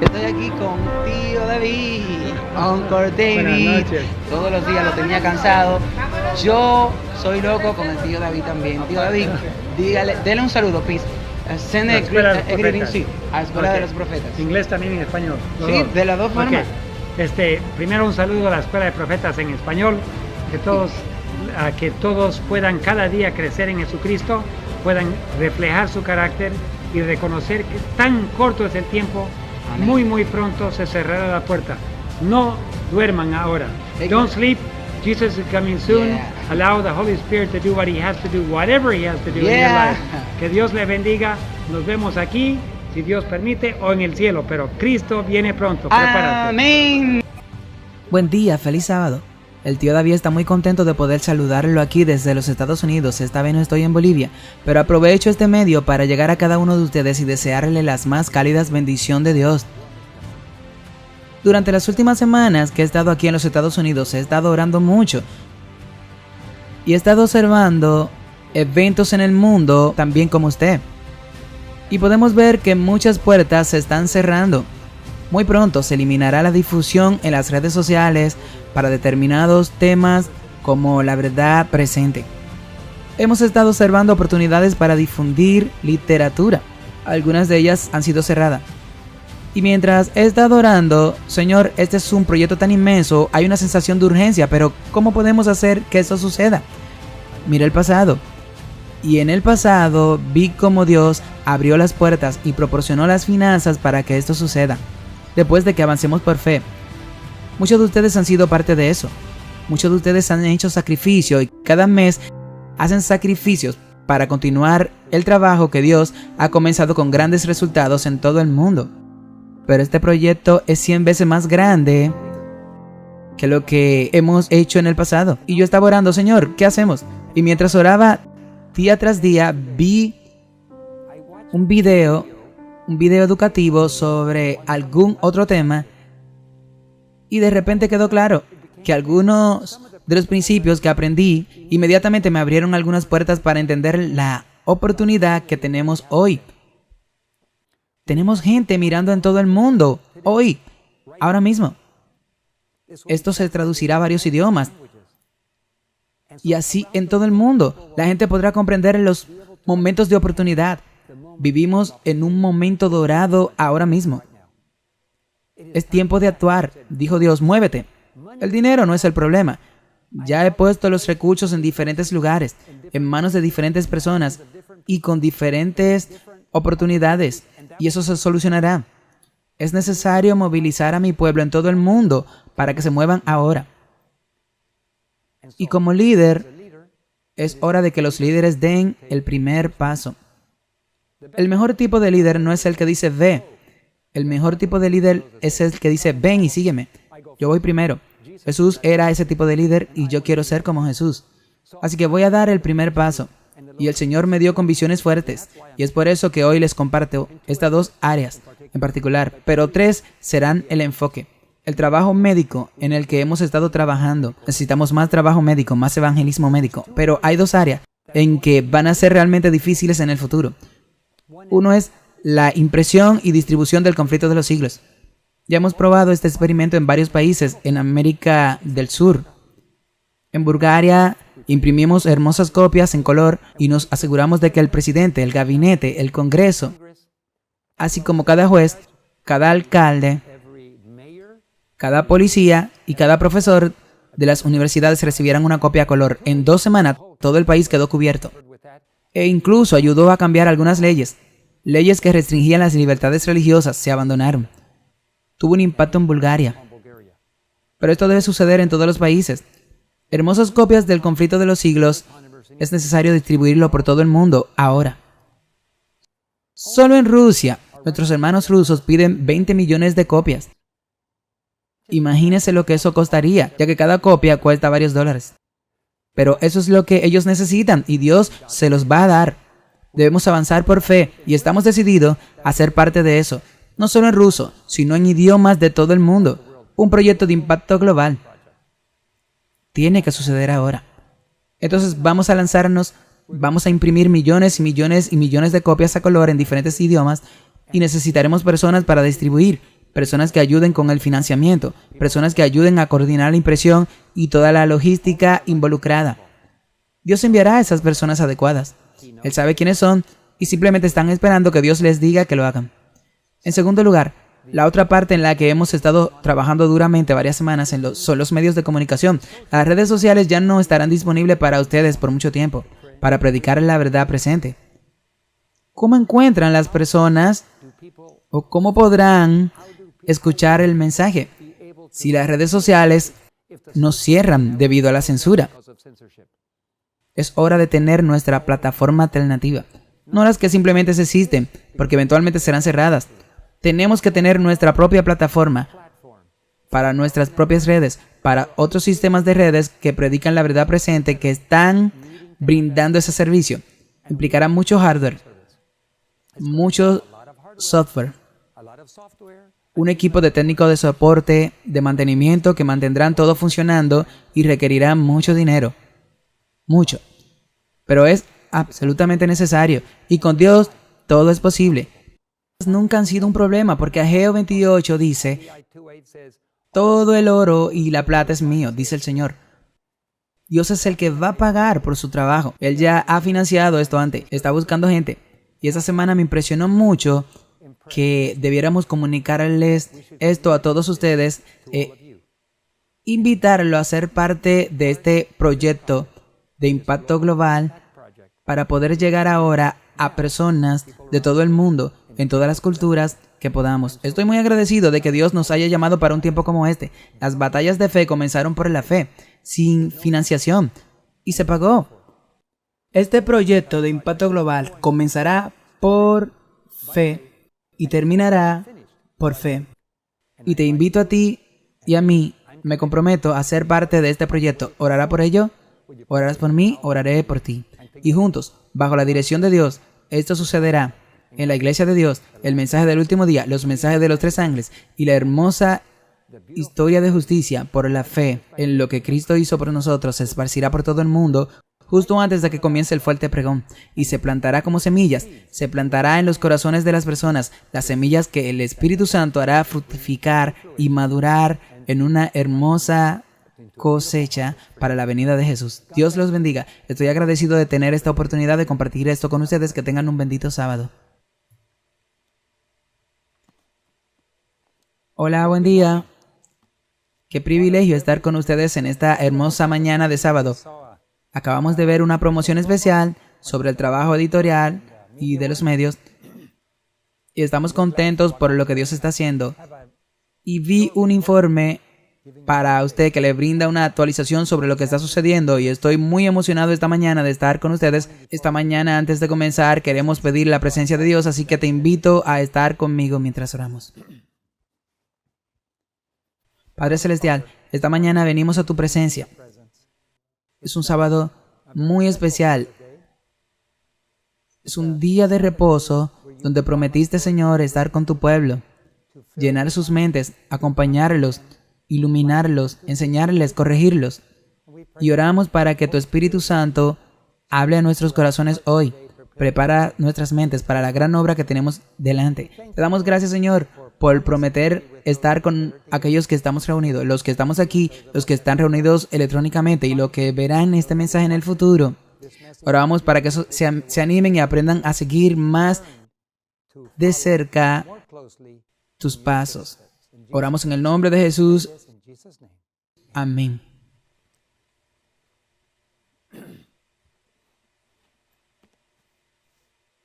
Estoy aquí con tío David, Uncle David. Buenas noches. Todos los días lo tenía cansado. Yo soy loco con el tío David también. Tío David, dele un saludo, please. Send a greeting, sí, a la Escuela de los Profetas. Inglés también en español. Sí, de las dos formas. Primero un saludo a la Escuela de Profetas en español, que todos puedan cada día crecer en Jesucristo, puedan reflejar su carácter y reconocer que tan corto es el tiempo. Amén. Muy pronto se cerrará la puerta. No duerman ahora. Don't sleep. Jesus is coming soon. Yeah. Allow the Holy Spirit to do what He has to do, whatever He has to do in your Yeah. life. Que Dios le bendiga. Nos vemos aquí, si Dios permite, o en el cielo. Pero Cristo viene pronto. Prepárate. Amén. Buen día, feliz sábado. El tío David está muy contento de poder saludarlo aquí desde los Estados Unidos. Esta vez no estoy en Bolivia, pero aprovecho este medio para llegar a cada uno de ustedes y desearle las más cálidas bendiciones de Dios. Durante las últimas semanas que he estado aquí en los Estados Unidos, he estado orando mucho y he estado observando eventos en el mundo también como usted. Y podemos ver que muchas puertas se están cerrando. Muy pronto se eliminará la difusión en las redes sociales para determinados temas como la verdad presente. Hemos estado observando oportunidades para difundir literatura. Algunas de ellas han sido cerradas. Y mientras he estado orando, Señor, este es un proyecto tan inmenso, hay una sensación de urgencia, pero ¿cómo podemos hacer que eso suceda? Mira el pasado. Y en el pasado vi cómo Dios abrió las puertas y proporcionó las finanzas para que esto suceda. Después de que avancemos por fe. Muchos de ustedes han sido parte de eso. Muchos de ustedes han hecho sacrificio y cada mes hacen sacrificios para continuar el trabajo que Dios ha comenzado con grandes resultados en todo el mundo. Pero este proyecto es 100 veces más grande que lo que hemos hecho en el pasado. Y yo estaba orando, Señor, ¿qué hacemos? Y mientras oraba, día tras día, vi un video educativo sobre algún otro tema y de repente quedó claro que algunos de los principios que aprendí inmediatamente me abrieron algunas puertas para entender la oportunidad que tenemos hoy. Tenemos gente mirando en todo el mundo, hoy, ahora mismo. Esto se traducirá a varios idiomas. Y así en todo el mundo, la gente podrá comprender los momentos de oportunidad. Vivimos en un momento dorado ahora mismo. Es tiempo de actuar, dijo Dios, muévete. El dinero no es el problema. Ya he puesto los recursos en diferentes lugares, en manos de diferentes personas y con diferentes oportunidades. Y eso se solucionará. Es necesario movilizar a mi pueblo en todo el mundo para que se muevan ahora. Y como líder, es hora de que los líderes den el primer paso. El mejor tipo de líder no es el que dice ve. El mejor tipo de líder es el que dice ven y sígueme. Yo voy primero. Jesús era ese tipo de líder y yo quiero ser como Jesús. Así que voy a dar el primer paso. Y el Señor me dio con visiones fuertes. Y es por eso que hoy les comparto estas dos áreas en particular. Pero 3 serán el enfoque. El trabajo médico en el que hemos estado trabajando. Necesitamos más trabajo médico, más evangelismo médico. Pero hay 2 áreas en que van a ser realmente difíciles en el futuro. Uno es la impresión y distribución del conflicto de los siglos. Ya hemos probado este experimento en varios países en América del Sur. En Bulgaria imprimimos hermosas copias en color y nos aseguramos de que el presidente, el gabinete, el Congreso, así como cada juez, cada alcalde, cada policía y cada profesor de las universidades recibieran una copia a color. En 2 semanas todo el país quedó cubierto. E incluso ayudó a cambiar algunas leyes. Leyes que restringían las libertades religiosas se abandonaron. Tuvo un impacto en Bulgaria. Pero esto debe suceder en todos los países. Hermosas copias del conflicto de los siglos es necesario distribuirlo por todo el mundo ahora. Solo en Rusia, nuestros hermanos rusos piden 20 millones de copias. Imagínese lo que eso costaría, ya que cada copia cuesta varios dólares. Pero eso es lo que ellos necesitan y Dios se los va a dar. Debemos avanzar por fe y estamos decididos a ser parte de eso. No solo en ruso, sino en idiomas de todo el mundo. Un proyecto de impacto global. Tiene que suceder ahora. Entonces vamos a lanzarnos, vamos a imprimir millones y millones y millones de copias a color en diferentes idiomas y necesitaremos personas para distribuir. personas que ayuden con el financiamiento, personas que ayuden a coordinar la impresión y toda la logística involucrada. Dios enviará a esas personas adecuadas. Él sabe quiénes son y simplemente están esperando que Dios les diga que lo hagan. En segundo lugar, la otra parte en la que hemos estado trabajando duramente varias semanas son los medios de comunicación. Las redes sociales ya no estarán disponibles para ustedes por mucho tiempo, para predicar la verdad presente. ¿Cómo encuentran las personas o cómo podrán escuchar el mensaje si las redes sociales nos cierran debido a la censura? Es hora de tener nuestra plataforma alternativa, no las que simplemente existen, porque eventualmente serán cerradas. Tenemos que tener nuestra propia plataforma para nuestras propias redes, para otros sistemas de redes que predican la verdad presente, que están brindando ese servicio. Implicará mucho hardware, mucho software, un equipo de técnicos de soporte, de mantenimiento que mantendrán todo funcionando y requerirá mucho dinero. Mucho. Pero es absolutamente necesario. Y con Dios todo es posible. Nunca han sido un problema porque Ageo 28 dice: todo el oro y la plata es mío, dice el Señor. Dios es el que va a pagar por su trabajo. Él ya ha financiado esto antes. Está buscando gente. Y esta semana me impresionó mucho que debiéramos comunicarles esto a todos ustedes, invitarlo a ser parte de este proyecto de impacto global para poder llegar ahora a personas de todo el mundo, en todas las culturas que podamos. Estoy muy agradecido de que Dios nos haya llamado para un tiempo como este. Las batallas de fe comenzaron por la fe, sin financiación, y se pagó. Este proyecto de impacto global comenzará por fe y terminará por fe. Y te invito a ti y a mí, me comprometo a ser parte de este proyecto. ¿Orará por ello? Orarás por mí, oraré por ti. Y juntos, bajo la dirección de Dios, esto sucederá en la iglesia de Dios, el mensaje del último día, los mensajes de los 3 ángeles y la hermosa historia de justicia por la fe en lo que Cristo hizo por nosotros se esparcirá por todo el mundo justo antes de que comience el fuerte pregón y se plantará como semillas, se plantará en los corazones de las personas, las semillas que el Espíritu Santo hará fructificar y madurar en una hermosa cosecha para la venida de Jesús. Dios los bendiga. Estoy agradecido de tener esta oportunidad de compartir esto con ustedes. Que tengan un bendito sábado. Hola, buen día. Qué privilegio estar con ustedes en esta hermosa mañana de sábado. Acabamos de ver una promoción especial sobre el trabajo editorial y de los medios. Y estamos contentos por lo que Dios está haciendo. Y vi un informe para usted que le brinda una actualización sobre lo que está sucediendo y estoy muy emocionado esta mañana de estar con ustedes. Esta mañana, antes de comenzar, queremos pedir la presencia de Dios, así que te invito a estar conmigo mientras oramos. Padre Celestial, esta mañana venimos a tu presencia. Es un sábado muy especial. Es un día de reposo donde prometiste, Señor, estar con tu pueblo, llenar sus mentes, acompañarlos, iluminarlos, enseñarles, corregirlos. Y oramos para que tu Espíritu Santo hable a nuestros corazones hoy. Prepara nuestras mentes para la gran obra que tenemos delante. Te damos gracias, Señor, por prometer estar con aquellos que estamos reunidos, los que estamos aquí, los que están reunidos electrónicamente y los que verán este mensaje en el futuro. Oramos para que se animen y aprendan a seguir más de cerca tus pasos. Oramos en el nombre de Jesús. Amén.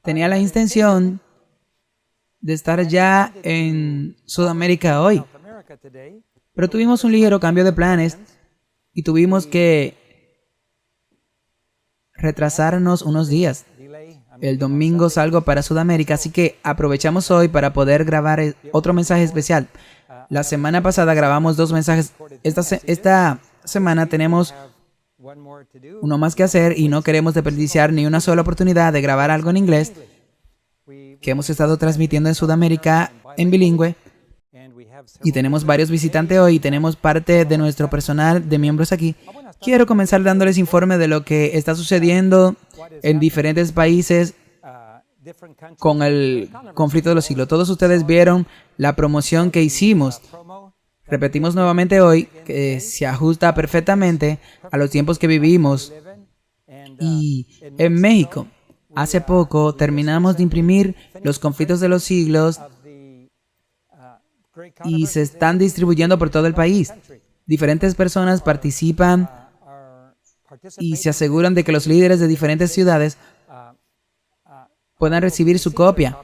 Tenía la intención de estar ya en Sudamérica hoy, pero tuvimos un ligero cambio de planes y tuvimos que retrasarnos unos días. El domingo salgo para Sudamérica, así que aprovechamos hoy para poder grabar otro mensaje especial. La semana pasada grabamos 2 mensajes. Esta semana tenemos uno más que hacer y no queremos desperdiciar ni una sola oportunidad de grabar algo en inglés que hemos estado transmitiendo en Sudamérica en bilingüe. Y tenemos varios visitantes hoy y tenemos parte de nuestro personal de miembros aquí. Quiero comenzar dándoles informe de lo que está sucediendo en diferentes países con el conflicto de los siglos. Todos ustedes vieron la promoción que hicimos. Repetimos nuevamente hoy que se ajusta perfectamente a los tiempos que vivimos. Y en México, hace poco terminamos de imprimir los conflictos de los siglos y se están distribuyendo por todo el país. Diferentes personas participan y se aseguran de que los líderes de diferentes ciudades puedan recibir su copia,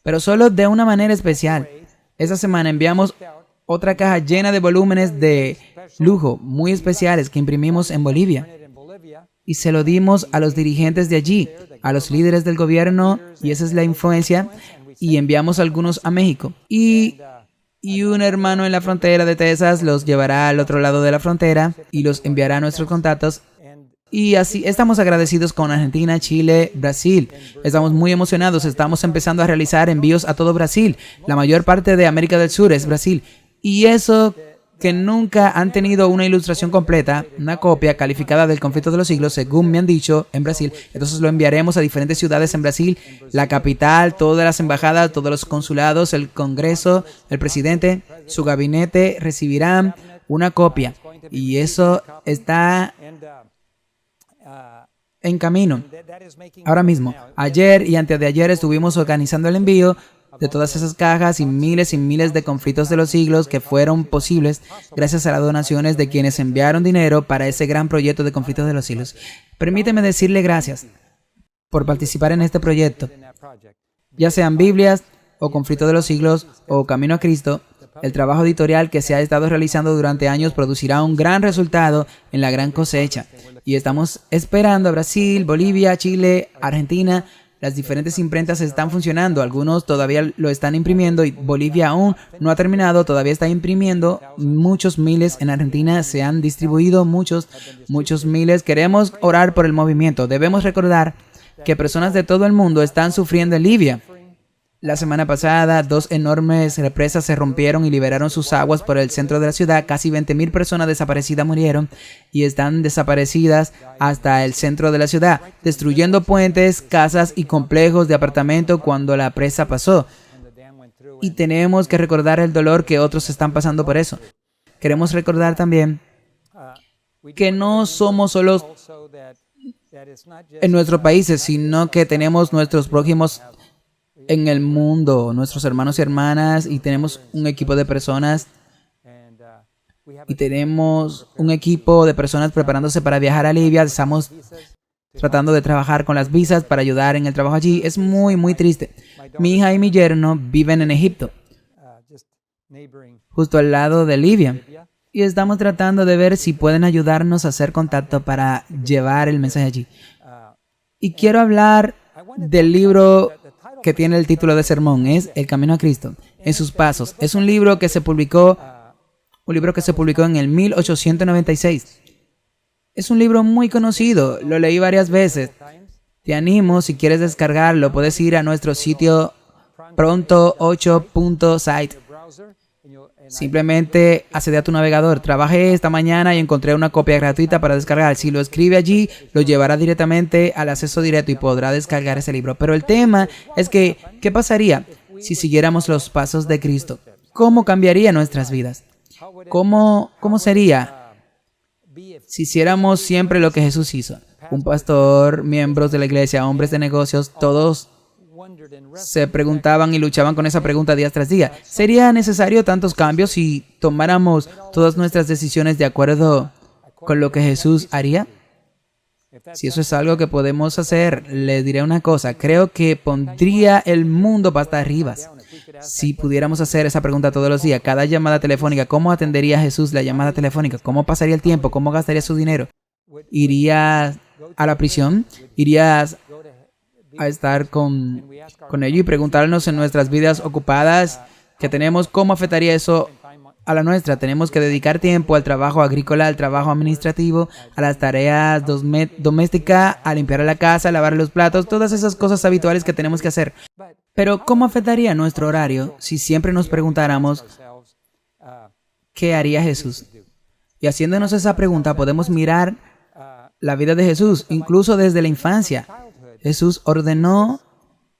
pero solo de una manera especial. Esta semana enviamos otra caja llena de volúmenes de lujo muy especiales que imprimimos en Bolivia y se lo dimos a los dirigentes de allí, a los líderes del gobierno, y esa es la influencia, y enviamos algunos a México. Y un hermano en la frontera de Texas los llevará al otro lado de la frontera y los enviará a nuestros contactos. Y así estamos agradecidos con Argentina, Chile, Brasil. Estamos muy emocionados. Estamos empezando a realizar envíos a todo Brasil. La mayor parte de América del Sur es Brasil. Y eso que nunca han tenido una ilustración completa, una copia calificada del conflicto de los siglos, según me han dicho, en Brasil. Entonces lo enviaremos a diferentes ciudades en Brasil, la capital, todas las embajadas, todos los consulados, el Congreso, el presidente, su gabinete recibirán una copia. Y eso está en camino. Ahora mismo, ayer y antes de ayer estuvimos organizando el envío de todas esas cajas y miles de conflictos de los siglos que fueron posibles gracias a las donaciones de quienes enviaron dinero para ese gran proyecto de conflictos de los siglos. Permíteme decirle gracias por participar en este proyecto, ya sean Biblias o Conflicto de los Siglos o Camino a Cristo. El trabajo editorial que se ha estado realizando durante años producirá un gran resultado en la gran cosecha. Y estamos esperando a Brasil, Bolivia, Chile, Argentina. Las diferentes imprentas están funcionando. Algunos todavía lo están imprimiendo y Bolivia aún no ha terminado. Todavía está imprimiendo. Muchos miles en Argentina se han distribuido. Muchos miles. Queremos orar por el movimiento. Debemos recordar que personas de todo el mundo están sufriendo en Libia. La semana pasada, 2 enormes represas se rompieron y liberaron sus aguas por el centro de la ciudad. Casi 20,000 personas desaparecidas murieron y están desaparecidas hasta el centro de la ciudad, destruyendo puentes, casas y complejos de apartamento cuando la presa pasó. Y tenemos que recordar el dolor que otros están pasando por eso. Queremos recordar también que no somos solos en nuestros países, sino que tenemos nuestros prójimos en el mundo, nuestros hermanos y hermanas, y tenemos un equipo de personas preparándose para viajar a Libia. Estamos tratando de trabajar con las visas para ayudar en el trabajo allí. Es muy triste. Mi hija y mi yerno viven en Egipto, justo al lado de Libia, y estamos tratando de ver si pueden ayudarnos a hacer contacto para llevar el mensaje allí. Y quiero hablar del libro que tiene el título de sermón, es El Camino a Cristo, en sus pasos. Es un libro que se publicó en el 1896. Es un libro muy conocido, lo leí varias veces. Te animo, si quieres descargarlo, puedes ir a nuestro sitio pronto8.site. Simplemente accede a tu navegador. Trabajé esta mañana y encontré una copia gratuita para descargar. Si lo escribe allí, lo llevará directamente al acceso directo y podrá descargar ese libro. Pero el tema es que, ¿qué pasaría si siguiéramos los pasos de Cristo? ¿Cómo cambiaría nuestras vidas? ¿Cómo sería si hiciéramos siempre lo que Jesús hizo? Un pastor, miembros de la iglesia, hombres de negocios, todos se preguntaban y luchaban con esa pregunta día tras día. ¿Sería necesario tantos cambios si tomáramos todas nuestras decisiones de acuerdo con lo que Jesús haría? Si eso es algo que podemos hacer, les diré una cosa. Creo que pondría el mundo pasta arriba. Si pudiéramos hacer esa pregunta todos los días, cada llamada telefónica, ¿cómo atendería Jesús la llamada telefónica? ¿Cómo pasaría el tiempo? ¿Cómo gastaría su dinero? ¿Irías a la prisión? ¿Irías a estar con ello y preguntarnos en nuestras vidas ocupadas que tenemos cómo afectaría eso a la nuestra? Tenemos que dedicar tiempo al trabajo agrícola, al trabajo administrativo, a las tareas domésticas, a limpiar la casa, a lavar los platos, todas esas cosas habituales que tenemos que hacer. Pero ¿cómo afectaría nuestro horario si siempre nos preguntáramos qué haría Jesús? Y haciéndonos esa pregunta podemos mirar la vida de Jesús, incluso desde la infancia. Jesús ordenó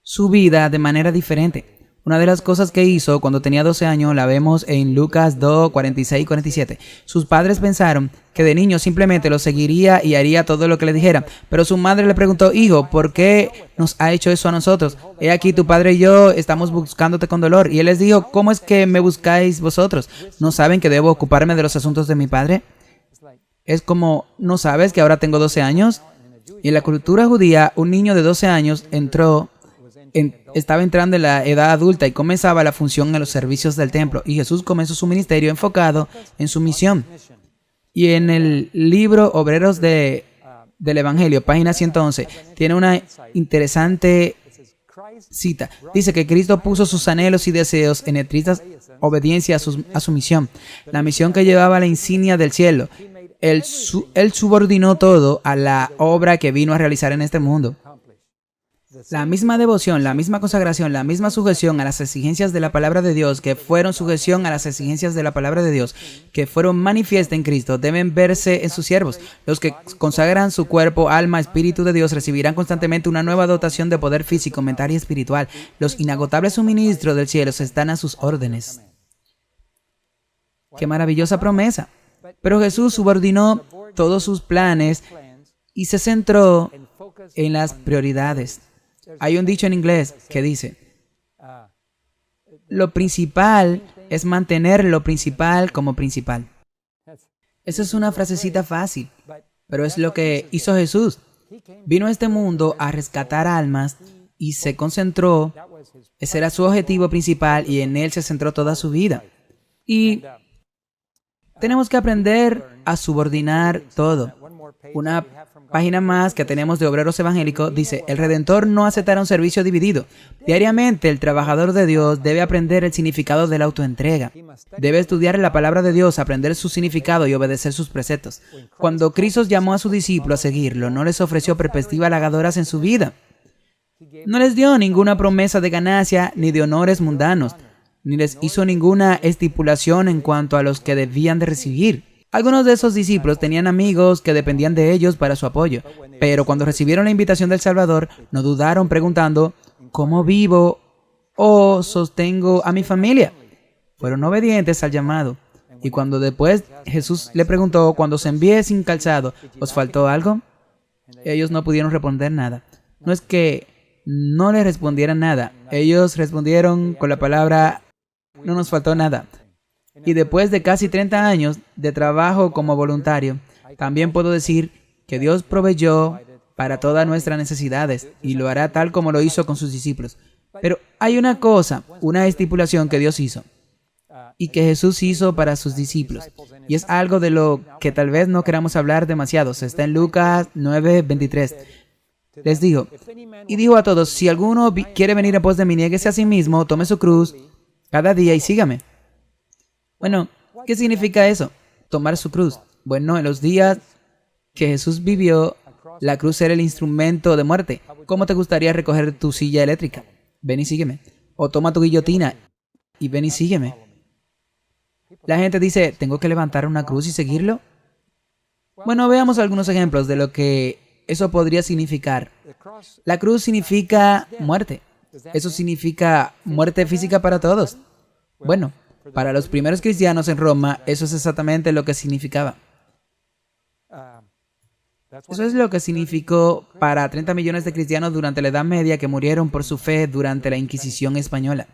su vida de manera diferente. Una de las cosas que hizo cuando tenía 12 años la vemos en Lucas 2, 46 y 47. Sus padres pensaron que de niño simplemente lo seguiría y haría todo lo que le dijeran. Pero su madre le preguntó: hijo, ¿por qué nos ha hecho eso a nosotros? He aquí, tu padre y yo estamos buscándote con dolor. Y él les dijo: ¿cómo es que me buscáis vosotros? ¿No saben que debo ocuparme de los asuntos de mi padre? Es como, ¿no sabes que ahora tengo 12 años? Y en la cultura judía, un niño de 12 años estaba entrando en la edad adulta y comenzaba la función en los servicios del templo. Y Jesús comenzó su ministerio enfocado en su misión. Y en el libro Obreros del Evangelio, página 111, tiene una interesante cita. Dice que Cristo puso sus anhelos y deseos en estricta obediencia a su misión. La misión que llevaba la insignia del cielo. Él subordinó todo a la obra que vino a realizar en este mundo. La misma devoción, la misma consagración, la misma sujeción a las exigencias de la palabra de Dios, que fueron sujeción a las exigencias de la palabra de Dios, que fueron manifiestas en Cristo, deben verse en sus siervos. Los que consagran su cuerpo, alma, espíritu de Dios recibirán constantemente una nueva dotación de poder físico, mental y espiritual. Los inagotables suministros del cielo están a sus órdenes. ¡Qué maravillosa promesa! Pero Jesús subordinó todos sus planes y se centró en las prioridades. Hay un dicho en inglés que dice: lo principal es mantener lo principal como principal. Esa es una frasecita fácil, pero es lo que hizo Jesús. Vino a este mundo a rescatar almas y se concentró. Ese era su objetivo principal y en él se centró toda su vida. Y tenemos que aprender a subordinar todo. Una página más que tenemos de Obreros Evangélicos dice: el Redentor no aceptará un servicio dividido. Diariamente el trabajador de Dios debe aprender el significado de la autoentrega. Debe estudiar la palabra de Dios, aprender su significado y obedecer sus preceptos. Cuando Cristo llamó a sus discípulos a seguirlo, no les ofreció perspectivas halagadoras en su vida. No les dio ninguna promesa de ganancia ni de honores mundanos, ni les hizo ninguna estipulación en cuanto a los que debían de recibir. Algunos de esos discípulos tenían amigos que dependían de ellos para su apoyo, pero cuando recibieron la invitación del Salvador, no dudaron preguntando: ¿cómo vivo o sostengo a mi familia? Fueron obedientes al llamado. Y cuando después Jesús le preguntó: cuando os envié sin calzado, ¿os faltó algo? Ellos no pudieron responder nada. No es que no le respondieran nada. Ellos respondieron con la palabra: no nos faltó nada. Y después de casi 30 años de trabajo como voluntario, también puedo decir que Dios proveyó para todas nuestras necesidades y lo hará tal como lo hizo con sus discípulos. Pero hay una cosa, una estipulación que Dios hizo y que Jesús hizo para sus discípulos. Y es algo de lo que tal vez no queramos hablar demasiado. Está en Lucas 9:23. Les dijo: y dijo a todos: si alguno quiere venir en pos de mí, niéguese a sí mismo, tome su cruz cada día y sígame. Bueno, ¿qué significa eso? Tomar su cruz. Bueno, en los días que Jesús vivió, la cruz era el instrumento de muerte. ¿Cómo te gustaría recoger tu silla eléctrica? Ven y sígueme. O toma tu guillotina y ven y sígueme. La gente dice: ¿tengo que levantar una cruz y seguirlo? Bueno, veamos algunos ejemplos de lo que eso podría significar. La cruz significa muerte. Eso significa muerte física para todos. Bueno, para los primeros cristianos en Roma, eso es exactamente lo que significaba. Eso es lo que significó para 30 millones de cristianos durante la Edad Media que murieron por su fe durante la Inquisición española.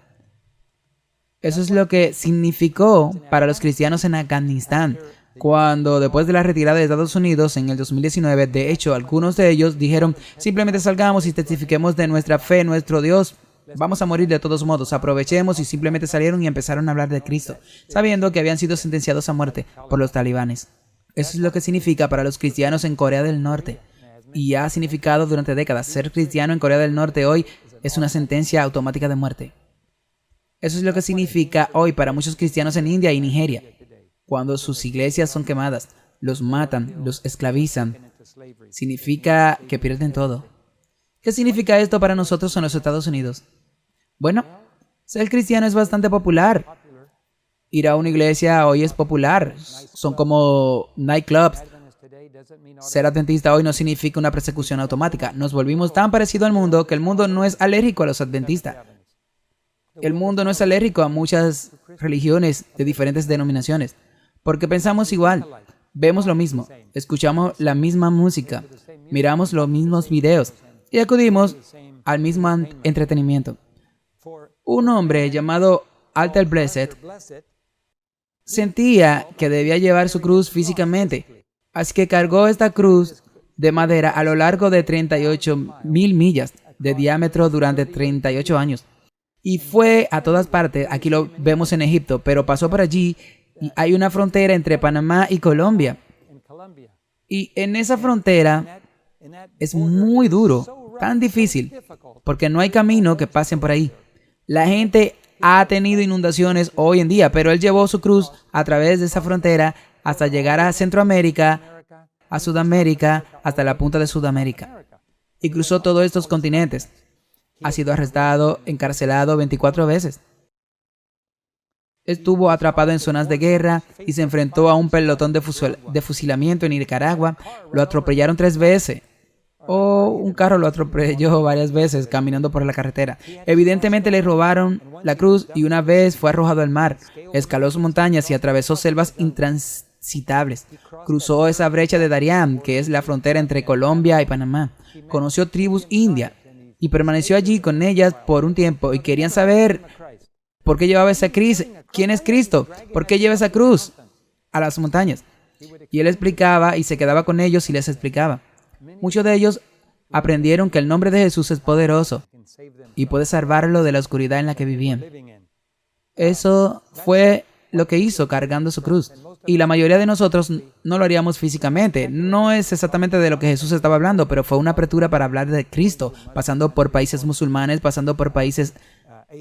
Eso es lo que significó para los cristianos en Afganistán, cuando después de la retirada de Estados Unidos en el 2019, de hecho, algunos de ellos dijeron: simplemente salgamos y testifiquemos de nuestra fe, nuestro Dios. Vamos a morir de todos modos, aprovechemos, y simplemente salieron y empezaron a hablar de Cristo, sabiendo que habían sido sentenciados a muerte por los talibanes. Eso es lo que significa para los cristianos en Corea del Norte. Y ha significado durante décadas. Ser cristiano en Corea del Norte hoy es una sentencia automática de muerte. Eso es lo que significa hoy para muchos cristianos en India y Nigeria. Cuando sus iglesias son quemadas, los matan, los esclavizan. Significa que pierden todo. ¿Qué significa esto para nosotros en los Estados Unidos? Bueno, ser cristiano es bastante popular. Ir a una iglesia hoy es popular. Son como nightclubs. Ser adventista hoy no significa una persecución automática. Nos volvimos tan parecidos al mundo que el mundo no es alérgico a los adventistas. El mundo no es alérgico a muchas religiones de diferentes denominaciones, porque pensamos igual, vemos lo mismo, escuchamos la misma música, miramos los mismos videos y acudimos al mismo entretenimiento. Un hombre llamado Alter Blessed sentía que debía llevar su cruz físicamente, así que cargó esta cruz de madera a lo largo de 38,000 millas de diámetro durante 38 años. Y fue a todas partes. Aquí lo vemos en Egipto, pero pasó por allí y hay una frontera entre Panamá y Colombia. Y en esa frontera es muy duro, tan difícil, porque no hay camino que pasen por ahí. La gente ha tenido inundaciones hoy en día, pero él llevó su cruz a través de esa frontera hasta llegar a Centroamérica, a Sudamérica, hasta la punta de Sudamérica. Y cruzó todos estos continentes. Ha sido arrestado, encarcelado 24 veces. Estuvo atrapado en zonas de guerra y se enfrentó a un pelotón de fusilamiento en Nicaragua. Lo atropellaron 3 veces. Un carro lo atropelló varias veces caminando por la carretera. Evidentemente le robaron la cruz y una vez fue arrojado al mar. Escaló sus montañas y atravesó selvas intransitables. Cruzó esa brecha de Darién, que es la frontera entre Colombia y Panamá. Conoció tribus indias y permaneció allí con ellas por un tiempo y querían saber por qué llevaba esa cruz, quién es Cristo, por qué lleva esa cruz a las montañas. Y él explicaba y se quedaba con ellos y les explicaba. Muchos de ellos aprendieron que el nombre de Jesús es poderoso y puede salvarlo de la oscuridad en la que vivían. Eso fue lo que hizo cargando su cruz. Y la mayoría de nosotros no lo haríamos físicamente. No es exactamente de lo que Jesús estaba hablando, pero fue una apertura para hablar de Cristo, pasando por países musulmanes, pasando por países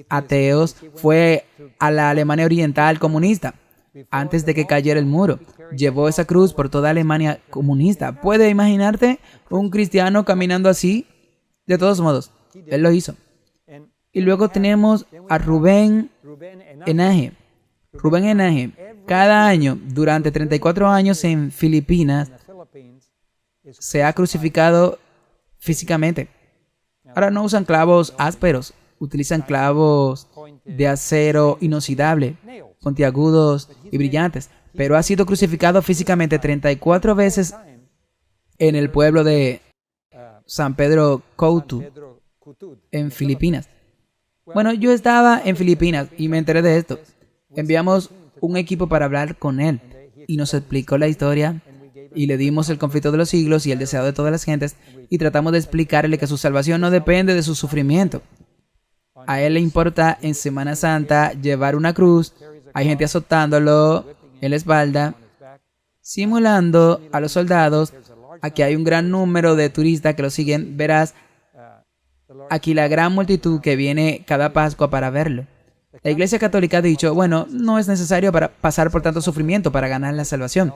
ateos. Fue a la Alemania Oriental comunista, antes de que cayera el muro. Llevó esa cruz por toda Alemania comunista. ¿Puede imaginarte un cristiano caminando así? De todos modos, él lo hizo. Y luego tenemos a Rubén Enaje. Rubén Enaje, cada año, durante 34 años en Filipinas, se ha crucificado físicamente. Ahora no usan clavos ásperos, utilizan clavos de acero inoxidable, puntiagudos y brillantes, pero ha sido crucificado físicamente 34 veces en el pueblo de San Pedro Coutu, en Filipinas. Bueno, yo estaba en Filipinas y me enteré de esto. Enviamos un equipo para hablar con él y nos explicó la historia y le dimos el conflicto de los siglos y el deseo de todas las gentes y tratamos de explicarle que su salvación no depende de su sufrimiento. A él le importa en Semana Santa llevar una cruz, hay gente azotándolo en la espalda, simulando a los soldados. Aquí hay un gran número de turistas que lo siguen. Verás aquí la gran multitud que viene cada Pascua para verlo. La Iglesia Católica ha dicho, bueno, no es necesario para pasar por tanto sufrimiento para ganar la salvación.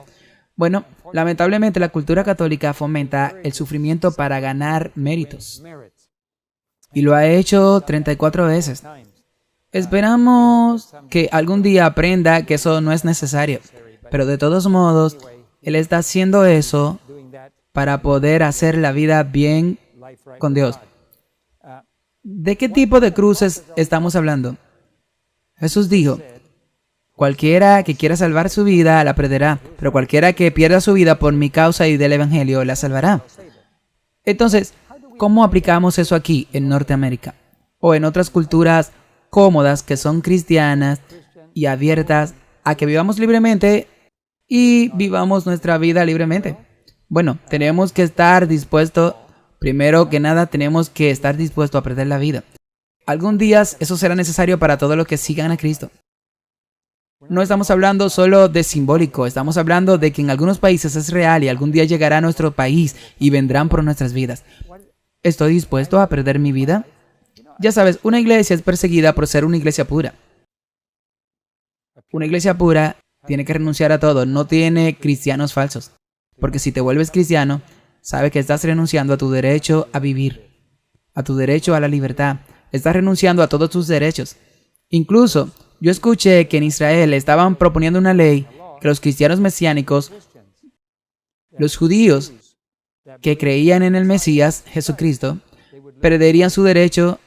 Bueno, lamentablemente la cultura católica fomenta el sufrimiento para ganar méritos. Y lo ha hecho 34 veces. Esperamos que algún día aprenda que eso no es necesario. Pero de todos modos, él está haciendo eso para poder hacer la vida bien con Dios. ¿De qué tipo de cruces estamos hablando? Jesús dijo, cualquiera que quiera salvar su vida la perderá, pero cualquiera que pierda su vida por mi causa y del Evangelio la salvará. Entonces, ¿cómo aplicamos eso aquí en Norteamérica? O en otras culturas cómodas que son cristianas y abiertas a que vivamos libremente y vivamos nuestra vida libremente. Bueno, tenemos que estar dispuestos, primero que nada, tenemos que estar dispuestos a perder la vida. Algún día eso será necesario para todos los que sigan a Cristo. No estamos hablando solo de simbólico, estamos hablando de que en algunos países es real y algún día llegará a nuestro país y vendrán por nuestras vidas. ¿Estoy dispuesto a perder mi vida? Ya sabes, una iglesia es perseguida por ser una iglesia pura. Una iglesia pura tiene que renunciar a todo, no tiene cristianos falsos. Porque si te vuelves cristiano, sabe que estás renunciando a tu derecho a vivir, a tu derecho a la libertad. Estás renunciando a todos tus derechos. Incluso, yo escuché que en Israel estaban proponiendo una ley que los cristianos mesiánicos Los judíos que creían en el Mesías, Jesucristo, perderían su derecho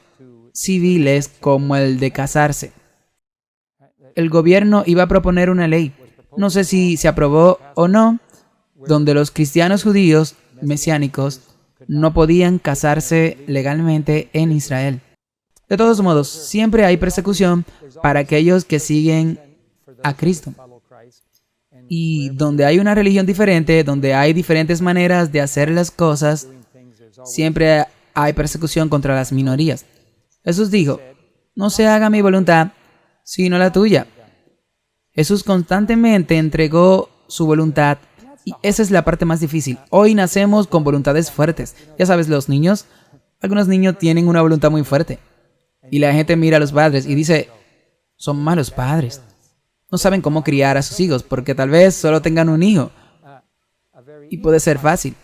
civiles como el de casarse. El gobierno iba a proponer una ley, no sé si se aprobó o no, donde los cristianos judíos mesiánicos no podían casarse legalmente en Israel. De todos modos, siempre hay persecución para aquellos que siguen a Cristo. Y donde hay una religión diferente, donde hay diferentes maneras de hacer las cosas, siempre hay persecución contra las minorías. Jesús dijo, no se haga mi voluntad, sino la tuya. Jesús constantemente entregó su voluntad y esa es la parte más difícil. Hoy nacemos con voluntades fuertes. Ya sabes, los niños, algunos niños tienen una voluntad muy fuerte. Y la gente mira a los padres y dice, son malos padres. No saben cómo criar a sus hijos porque tal vez solo tengan un hijo. Y puede ser fácil.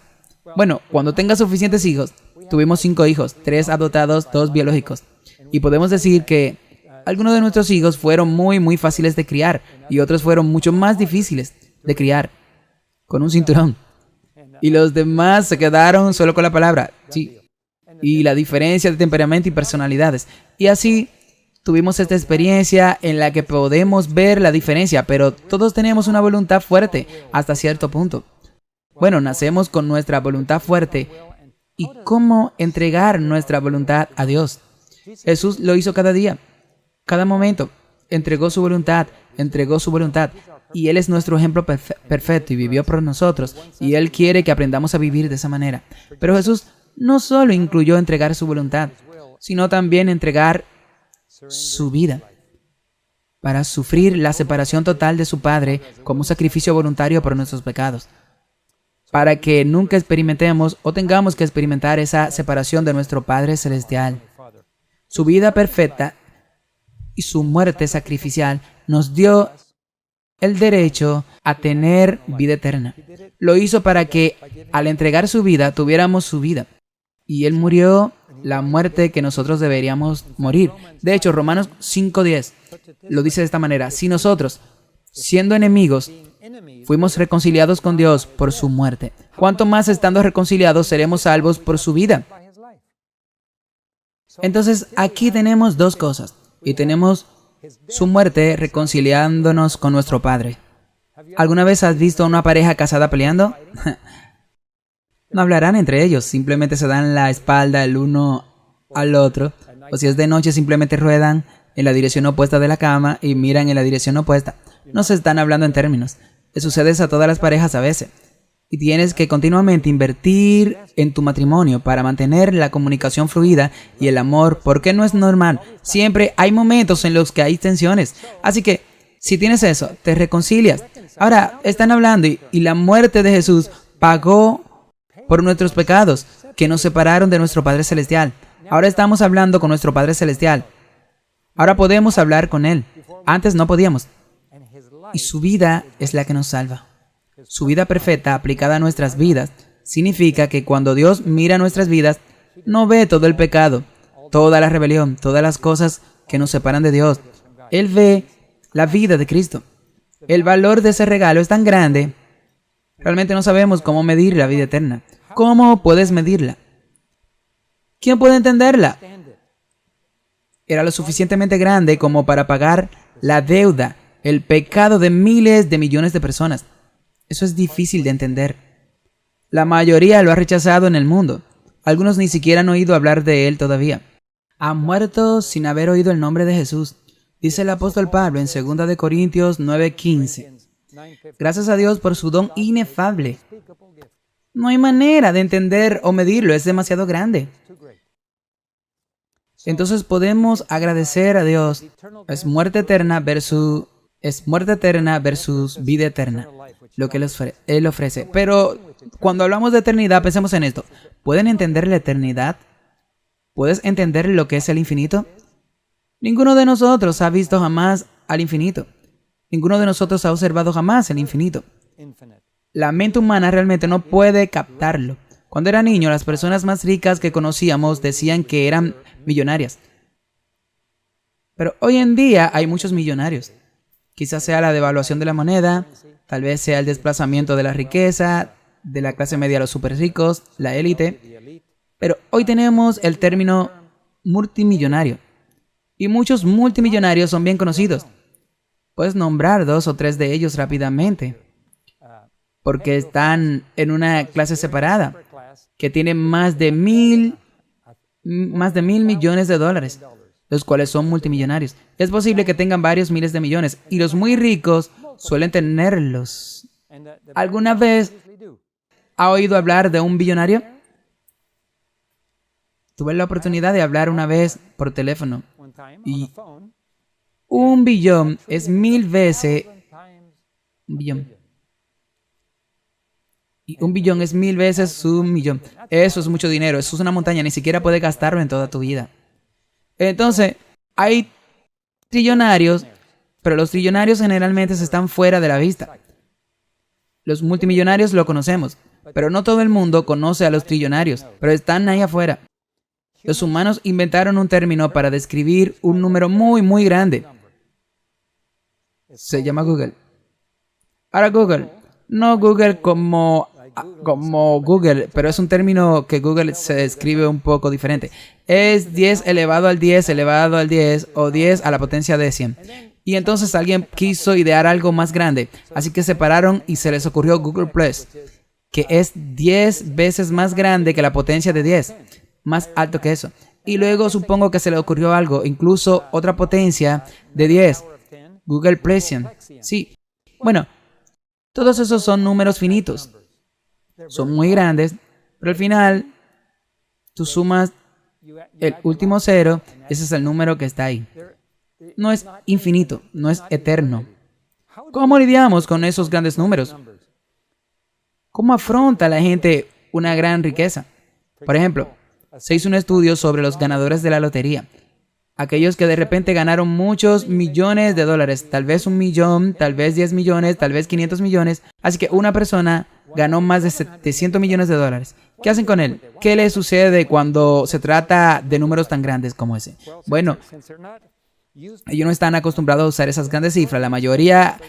Bueno, cuando tengas suficientes hijos, tuvimos 5 hijos, 3 adoptados, 2 biológicos. Y podemos decir que algunos de nuestros hijos fueron muy fáciles de criar y otros fueron mucho más difíciles de criar, con un cinturón. Y los demás se quedaron solo con la palabra, sí. Y la diferencia de temperamento y personalidades. Y así tuvimos esta experiencia en la que podemos ver la diferencia, pero todos tenemos una voluntad fuerte hasta cierto punto. Bueno, nacemos con nuestra voluntad fuerte. ¿Y cómo entregar nuestra voluntad a Dios? Jesús lo hizo cada día, cada momento. Entregó su voluntad. Y Él es nuestro ejemplo perfecto y vivió por nosotros. Y Él quiere que aprendamos a vivir de esa manera. Pero Jesús no solo incluyó entregar su voluntad, sino también entregar su vida para sufrir la separación total de su Padre como un sacrificio voluntario por nuestros pecados, para que nunca experimentemos o tengamos que experimentar esa separación de nuestro Padre Celestial. Su vida perfecta y su muerte sacrificial nos dio el derecho a tener vida eterna. Lo hizo para que al entregar su vida tuviéramos su vida. Y Él murió la muerte que nosotros deberíamos morir. De hecho, Romanos 5:10 lo dice de esta manera. Si nosotros, siendo enemigos, fuimos reconciliados con Dios por su muerte, ¿cuánto más estando reconciliados seremos salvos por su vida? Entonces, aquí tenemos 2 cosas. Y tenemos su muerte reconciliándonos con nuestro Padre. ¿Alguna vez has visto a una pareja casada peleando? No hablarán entre ellos, simplemente se dan la espalda el uno al otro. O si es de noche, simplemente ruedan en la dirección opuesta de la cama y miran en la dirección opuesta. No se están hablando en términos. Le sucede eso a todas las parejas a veces. Y tienes que continuamente invertir en tu matrimonio para mantener la comunicación fluida y el amor, porque no es normal. Siempre hay momentos en los que hay tensiones. Así que, si tienes eso, te reconcilias. Ahora, están hablando y la muerte de Jesús pagó por nuestros pecados que nos separaron de nuestro Padre Celestial. Ahora estamos hablando con nuestro Padre Celestial. Ahora podemos hablar con Él. Antes no podíamos. Y su vida es la que nos salva. Su vida perfecta aplicada a nuestras vidas significa que cuando Dios mira nuestras vidas, no ve todo el pecado, toda la rebelión, todas las cosas que nos separan de Dios. Él ve la vida de Cristo. El valor de ese regalo es tan grande. Realmente no sabemos cómo medir la vida eterna. ¿Cómo puedes medirla? ¿Quién puede entenderla? Era lo suficientemente grande como para pagar la deuda, el pecado de miles de millones de personas. Eso es difícil de entender. La mayoría lo ha rechazado en el mundo. Algunos ni siquiera han oído hablar de Él todavía. Han muerto sin haber oído el nombre de Jesús. Dice el apóstol Pablo en 2 de Corintios 9:15. Gracias a Dios por su don inefable. No hay manera de entender o medirlo, es demasiado grande. Entonces podemos agradecer a Dios. Es muerte eterna versus vida eterna, lo que Él ofrece. Pero cuando hablamos de eternidad, pensemos en esto. ¿Pueden entender la eternidad? ¿Puedes entender lo que es el infinito? Ninguno de nosotros ha visto jamás al infinito. Ninguno de nosotros ha observado jamás el infinito. La mente humana realmente no puede captarlo. Cuando era niño, las personas más ricas que conocíamos decían que eran millonarias. Pero hoy en día hay muchos millonarios. Quizás sea la devaluación de la moneda, tal vez sea el desplazamiento de la riqueza, de la clase media a los super ricos, la élite. Pero hoy tenemos el término multimillonario. Y muchos multimillonarios son bien conocidos. Puedes nombrar 2 o 3 de ellos rápidamente. Porque están en una clase separada, que tiene más de mil millones de dólares, los cuales son multimillonarios. Es posible que tengan varios miles de millones, y los muy ricos suelen tenerlos. ¿Alguna vez ha oído hablar de un billonario? Tuve la oportunidad de hablar una vez por teléfono, y 1 billón es 1000 veces un billón. Y 1 billón es 1000 veces 1 millón. Eso es mucho dinero, eso es una montaña, ni siquiera puedes gastarlo en toda tu vida. Entonces, hay trillonarios, pero los trillonarios generalmente están fuera de la vista. Los multimillonarios lo conocemos, pero no todo el mundo conoce a los trillonarios, pero están ahí afuera. Los humanos inventaron un término para describir un número muy grande. Se llama Google. Ahora Google, no Google como Google, pero es un término que Google se escribe un poco diferente. Es 10 elevado al 10 elevado al 10 o 10 a la potencia de 100. Y entonces alguien quiso idear algo más grande, así que separaron y se les ocurrió Google Plus, que es 10 veces más grande que la potencia de 10, más alto que eso. Y luego supongo que se le ocurrió algo, incluso otra potencia de 10, Google Plesian. Sí, bueno, todos esos son números finitos. Son muy grandes, pero al final tú sumas el último cero, ese es el número que está ahí. No es infinito, no es eterno. ¿Cómo lidiamos con esos grandes números? ¿Cómo afronta la gente una gran riqueza? Por ejemplo, se hizo un estudio sobre los ganadores de la lotería. Aquellos que de repente ganaron muchos millones de dólares, tal vez 1 millón, tal vez 10 millones, tal vez 500 millones. Así que una persona ganó más de 700 millones de dólares. ¿Qué hacen con él? ¿Qué le sucede cuando se trata de números tan grandes como ese? Bueno, ellos no están acostumbrados a usar esas grandes cifras. La mayoría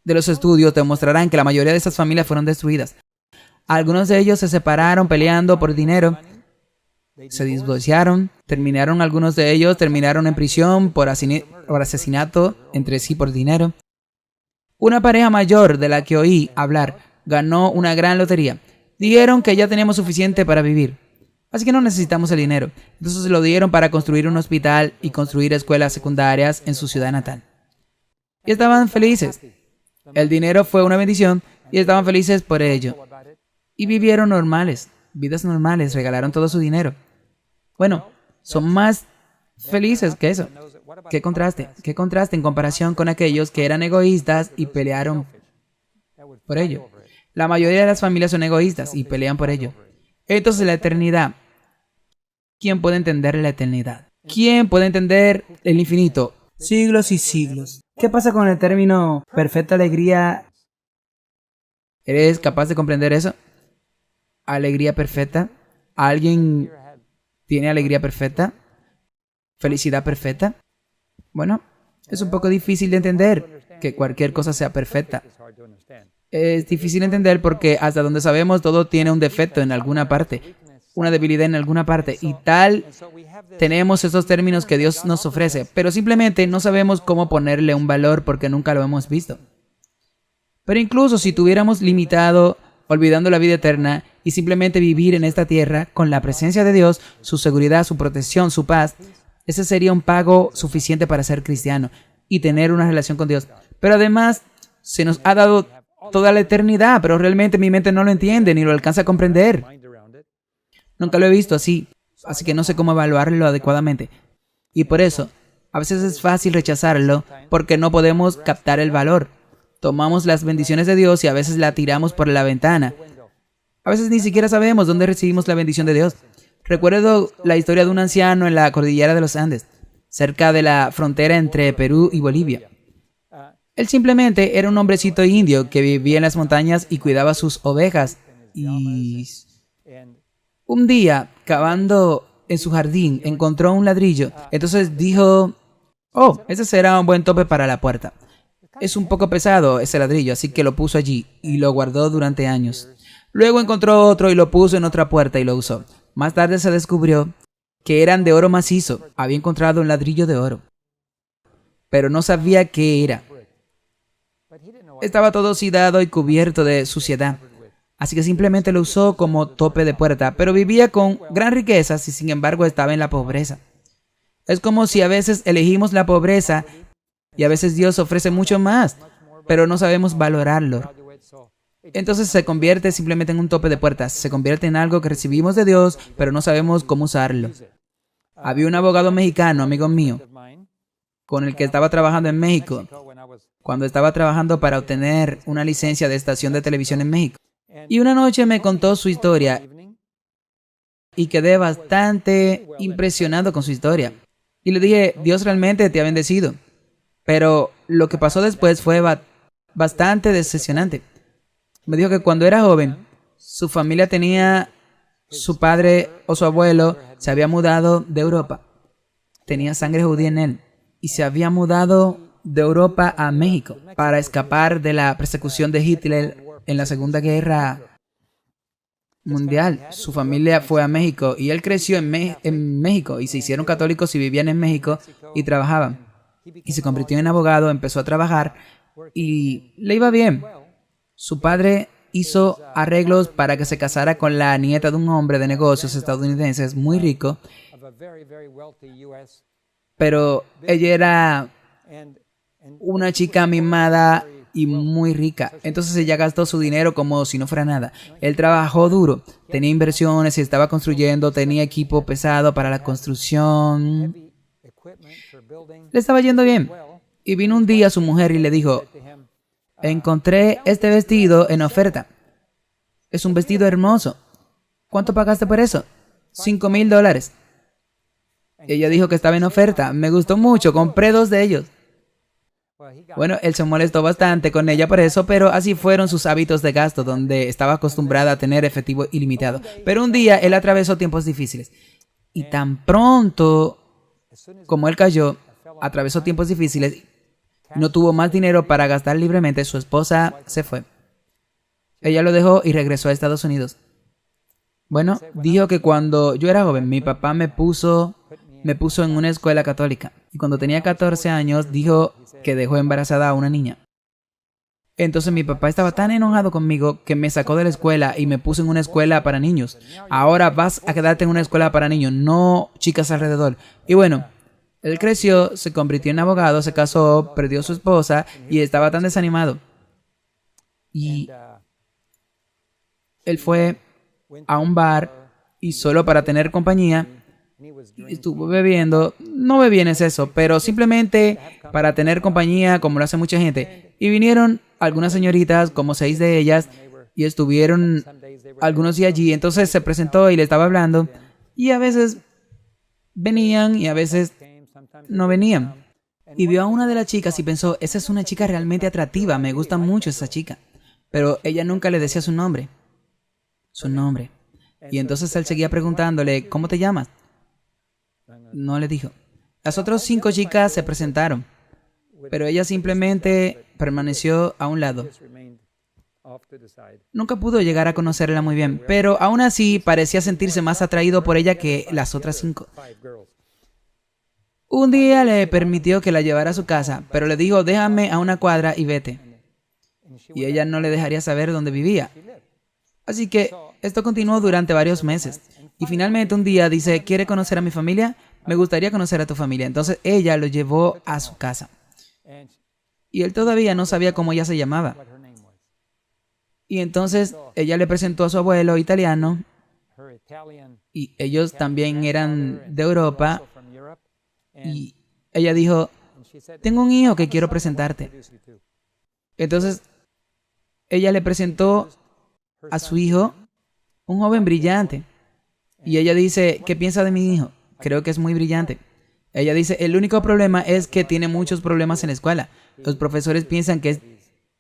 de los estudios te mostrarán que la mayoría de esas familias fueron destruidas. Algunos de ellos se separaron peleando por dinero. Se divorciaron, algunos de ellos terminaron en prisión por asesinato entre sí por dinero. Una pareja mayor de la que oí hablar ganó una gran lotería. Dijeron que ya teníamos suficiente para vivir, así que no necesitamos el dinero. Entonces lo dieron para construir un hospital y construir escuelas secundarias en su ciudad natal. Y estaban felices. El dinero fue una bendición y estaban felices por ello. Y vivieron vidas normales, regalaron todo su dinero. Bueno, son más felices que eso. Qué contraste en comparación con aquellos que eran egoístas y pelearon por ello. La mayoría de las familias son egoístas y pelean por ello. Entonces la eternidad. ¿Quién puede entender la eternidad? ¿Quién puede entender el infinito? Siglos y siglos. ¿Qué pasa con el término perfecta alegría? ¿Eres capaz de comprender eso? ¿Alegría perfecta? ¿Alguien tiene alegría perfecta? ¿Felicidad perfecta? Bueno, es un poco difícil de entender que cualquier cosa sea perfecta. Es difícil entender porque hasta donde sabemos todo tiene un defecto en alguna parte, una debilidad en alguna parte, y tal tenemos esos términos que Dios nos ofrece, pero simplemente no sabemos cómo ponerle un valor porque nunca lo hemos visto. Pero incluso si tuviéramos limitado, olvidando la vida eterna y simplemente vivir en esta tierra con la presencia de Dios, su seguridad, su protección, su paz, ese sería un pago suficiente para ser cristiano y tener una relación con Dios. Pero además se nos ha dado toda la eternidad, pero realmente mi mente no lo entiende ni lo alcanza a comprender. Nunca lo he visto así que no sé cómo evaluarlo adecuadamente. Y por eso, a veces es fácil rechazarlo porque no podemos captar el valor. Tomamos las bendiciones de Dios y a veces la tiramos por la ventana. A veces ni siquiera sabemos dónde recibimos la bendición de Dios. Recuerdo la historia de un anciano en la cordillera de los Andes, cerca de la frontera entre Perú y Bolivia. Él simplemente era un hombrecito indio que vivía en las montañas y cuidaba sus ovejas. Y un día, cavando en su jardín, encontró un ladrillo. Entonces dijo, oh, ese será un buen tope para la puerta. Es un poco pesado ese ladrillo, así que lo puso allí y lo guardó durante años. Luego encontró otro y lo puso en otra puerta y lo usó. Más tarde se descubrió que eran de oro macizo. Había encontrado un ladrillo de oro, pero no sabía qué era. Estaba todo oxidado y cubierto de suciedad, así que simplemente lo usó como tope de puerta, pero vivía con gran riqueza y sin embargo estaba en la pobreza. Es como si a veces elegimos la pobreza y a veces Dios ofrece mucho más, pero no sabemos valorarlo. Entonces se convierte simplemente en un tope de puertas, se convierte en algo que recibimos de Dios, pero no sabemos cómo usarlo. Había un abogado mexicano, amigo mío, con el que estaba trabajando en México, cuando estaba trabajando para obtener una licencia de estación de televisión en México. Y una noche me contó su historia y quedé bastante impresionado con su historia. Y le dije, Dios realmente te ha bendecido. Pero lo que pasó después fue bastante decepcionante. Me dijo que cuando era joven, su familia su padre o su abuelo se había mudado de Europa. Tenía sangre judía en él. Y se había mudado de Europa a México para escapar de la persecución de Hitler en la Segunda Guerra Mundial. Su familia fue a México y él creció en México y se hicieron católicos y vivían en México y trabajaban. Y se convirtió en abogado, empezó a trabajar y le iba bien. Su padre hizo arreglos para que se casara con la nieta de un hombre de negocios estadounidense muy rico, pero ella era una chica mimada y muy rica. Entonces ella gastó su dinero como si no fuera nada. Él trabajó duro, tenía inversiones y estaba construyendo, tenía equipo pesado para la construcción. Le estaba yendo bien. Y vino un día su mujer y le dijo, encontré este vestido en oferta. Es un vestido hermoso. ¿Cuánto pagaste por eso? $5,000. Ella dijo que estaba en oferta. Me gustó mucho, compré 2 de ellos. Bueno, él se molestó bastante con ella por eso, pero así fueron sus hábitos de gasto, donde estaba acostumbrada a tener efectivo ilimitado. Pero un día él atravesó tiempos difíciles. Y tan pronto como él cayó, atravesó tiempos difíciles, no tuvo más dinero para gastar libremente, su esposa se fue. Ella lo dejó y regresó a Estados Unidos. Bueno, dijo que cuando yo era joven, mi papá me puso en una escuela católica. Y cuando tenía 14 años, dijo que dejó embarazada a una niña. Entonces mi papá estaba tan enojado conmigo que me sacó de la escuela y me puso en una escuela para niños. Ahora vas a quedarte en una escuela para niños, no chicas alrededor. Y bueno, él creció, se convirtió en abogado, se casó, perdió a su esposa y estaba tan desanimado. Y él fue a un bar y solo para tener compañía estuvo bebiendo, no bebía en exceso, pero simplemente para tener compañía como lo hace mucha gente. Y vinieron algunas señoritas, como 6 de ellas, y estuvieron algunos días allí. Entonces se presentó y le estaba hablando y a veces venían y a veces no venían. Y vio a una de las chicas y pensó, esa es una chica realmente atractiva, me gusta mucho esa chica. Pero ella nunca le decía su nombre. Y entonces él seguía preguntándole, ¿cómo te llamas? No le dijo. Las otras 5 chicas se presentaron, pero ella simplemente permaneció a un lado. Nunca pudo llegar a conocerla muy bien, pero aún así parecía sentirse más atraído por ella que las otras 5. Un día le permitió que la llevara a su casa, pero le dijo, déjame a una cuadra y vete. Y ella no le dejaría saber dónde vivía. Así que esto continuó durante varios meses. Y finalmente un día dice, ¿quiere conocer a mi familia? Me gustaría conocer a tu familia. Entonces ella lo llevó a su casa. Y él todavía no sabía cómo ella se llamaba. Y entonces ella le presentó a su abuelo italiano. Y ellos también eran de Europa. Y ella dijo, tengo un hijo que quiero presentarte. Entonces ella le presentó a su hijo, un joven brillante. Y ella dice, ¿qué piensa de mi hijo? Creo que es muy brillante. Ella dice, el único problema es que tiene muchos problemas en la escuela. Los profesores piensan que es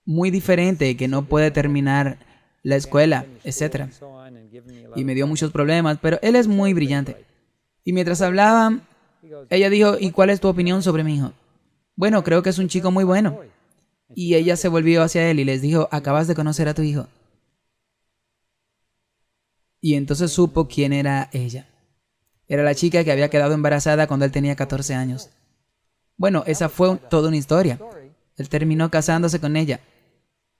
muy diferente, que no puede terminar la escuela, etc. Y me dio muchos problemas, pero él es muy brillante. Y mientras hablaban, ella dijo, ¿y cuál es tu opinión sobre mi hijo? Bueno, creo que es un chico muy bueno. Y ella se volvió hacia él y les dijo, acabas de conocer a tu hijo. Y entonces supo quién era ella. Era la chica que había quedado embarazada cuando él tenía 14 años. Bueno, esa fue toda una historia. Él terminó casándose con ella.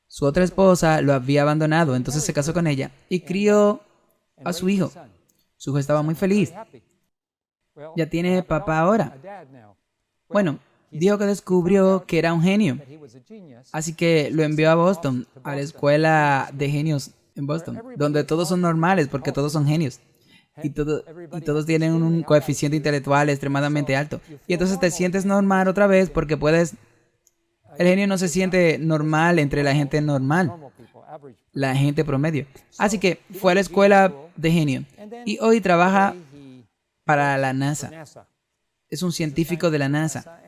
Su otra esposa lo había abandonado, entonces se casó con ella y crió a su hijo. Su hijo estaba muy feliz. Ya tiene papá ahora. Bueno, dijo que descubrió que era un genio. Así que lo envió a Boston, a la escuela de genios en Boston, donde todos son normales porque todos son genios. Y todos tienen un coeficiente intelectual extremadamente alto. Y entonces te sientes normal otra vez porque puedes... El genio no se siente normal entre la gente normal, la gente promedio. Así que fue a la escuela de genio y hoy trabaja para la NASA. Es un científico de la NASA.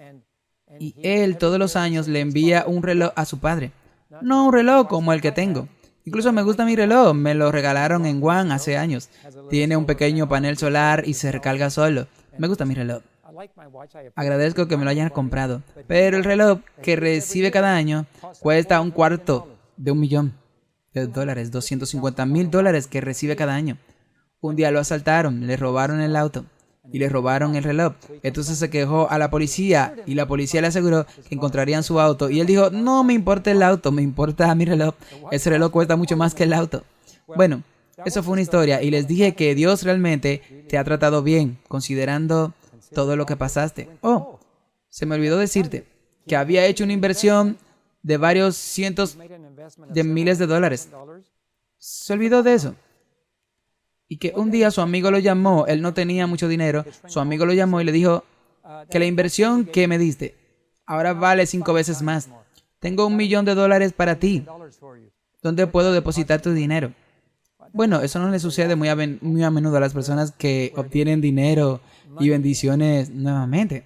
Y él todos los años le envía un reloj a su padre. No un reloj como el que tengo. Incluso me gusta mi reloj, me lo regalaron en Guam hace años. Tiene un pequeño panel solar y se recarga solo. Me gusta mi reloj. Agradezco que me lo hayan comprado. Pero el reloj que recibe cada año cuesta $250,000. $250,000 que recibe cada año. Un día lo asaltaron, le robaron el auto y le robaron el reloj. Entonces se quejó a la policía y la policía le aseguró que encontrarían su auto. Y él dijo, no me importa el auto, me importa mi reloj. Ese reloj cuesta mucho más que el auto. Bueno, eso fue una historia y les dije que Dios realmente te ha tratado bien, considerando todo lo que pasaste. Oh, se me olvidó decirte que había hecho una inversión de varios cientos de miles de dólares. Se olvidó de eso. Y que un día su amigo lo llamó, él no tenía mucho dinero, su amigo lo llamó y le dijo que la inversión que me diste ahora vale 5 veces más. Tengo $1 millón para ti. ¿Dónde puedo depositar tu dinero? Bueno, eso no le sucede muy a menudo a las personas que obtienen dinero y bendiciones nuevamente.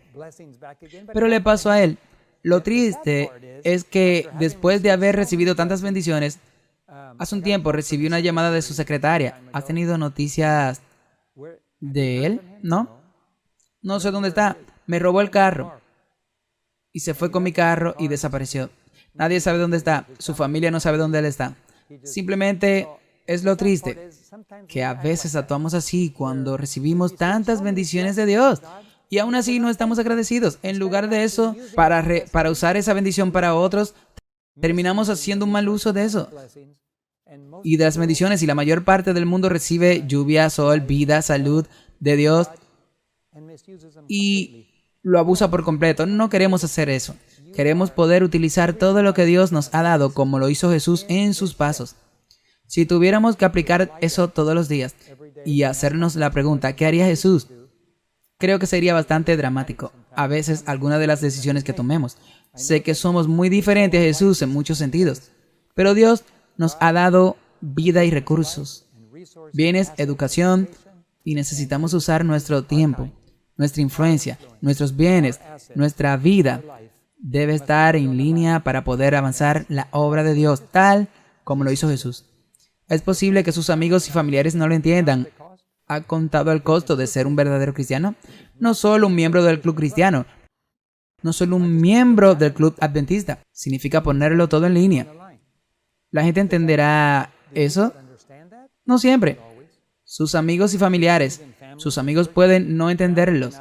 Pero le pasó a él. Lo triste es que después de haber recibido tantas bendiciones, hace un tiempo recibí una llamada de su secretaria. ¿Has tenido noticias de él? ¿No? No sé dónde está. Me robó el carro. Y se fue con mi carro y desapareció. Nadie sabe dónde está. Su familia no sabe dónde él está. Simplemente es lo triste, que a veces actuamos así cuando recibimos tantas bendiciones de Dios. Y aún así no estamos agradecidos. En lugar de eso, para usar esa bendición para otros, terminamos haciendo un mal uso de eso. Y de las bendiciones, y la mayor parte del mundo recibe lluvia, sol, vida, salud de Dios y lo abusa por completo. No queremos hacer eso. Queremos poder utilizar todo lo que Dios nos ha dado como lo hizo Jesús en sus pasos. Si tuviéramos que aplicar eso todos los días y hacernos la pregunta, ¿qué haría Jesús? Creo que sería bastante dramático. A veces, algunas de las decisiones que tomemos. Sé que somos muy diferentes a Jesús en muchos sentidos, pero Dios nos ha dado vida y recursos, bienes, educación, y necesitamos usar nuestro tiempo, nuestra influencia, nuestros bienes, nuestra vida debe estar en línea para poder avanzar la obra de Dios, tal como lo hizo Jesús. Es posible que sus amigos y familiares no lo entiendan. ¿Ha contado el costo de ser un verdadero cristiano? No solo un miembro del club cristiano, no solo un miembro del club adventista. Significa ponerlo todo en línea. ¿La gente entenderá eso? No siempre. Sus amigos y familiares, sus amigos pueden no entenderlos.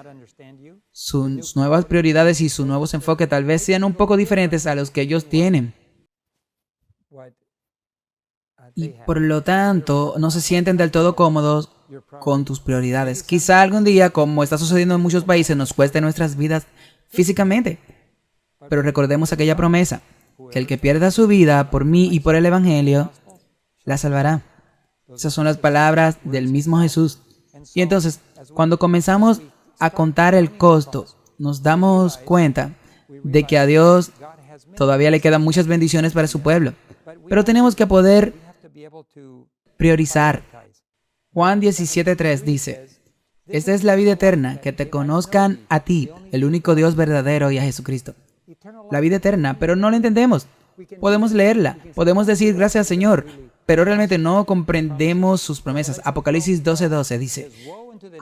Sus nuevas prioridades y sus nuevos enfoques tal vez sean un poco diferentes a los que ellos tienen. Y por lo tanto, no se sienten del todo cómodos con tus prioridades. Quizá algún día, como está sucediendo en muchos países, nos cueste nuestras vidas físicamente. Pero recordemos aquella promesa, que el que pierda su vida por mí y por el Evangelio, la salvará. Esas son las palabras del mismo Jesús. Y entonces, cuando comenzamos a contar el costo, nos damos cuenta de que a Dios todavía le quedan muchas bendiciones para su pueblo. Pero tenemos que poder priorizar. Juan 17:3 dice, esta es la vida eterna, que te conozcan a ti, el único Dios verdadero, y a Jesucristo. La vida eterna, pero no la entendemos. Podemos leerla, podemos decir gracias Señor, pero realmente no comprendemos sus promesas. Apocalipsis 12:12 dice,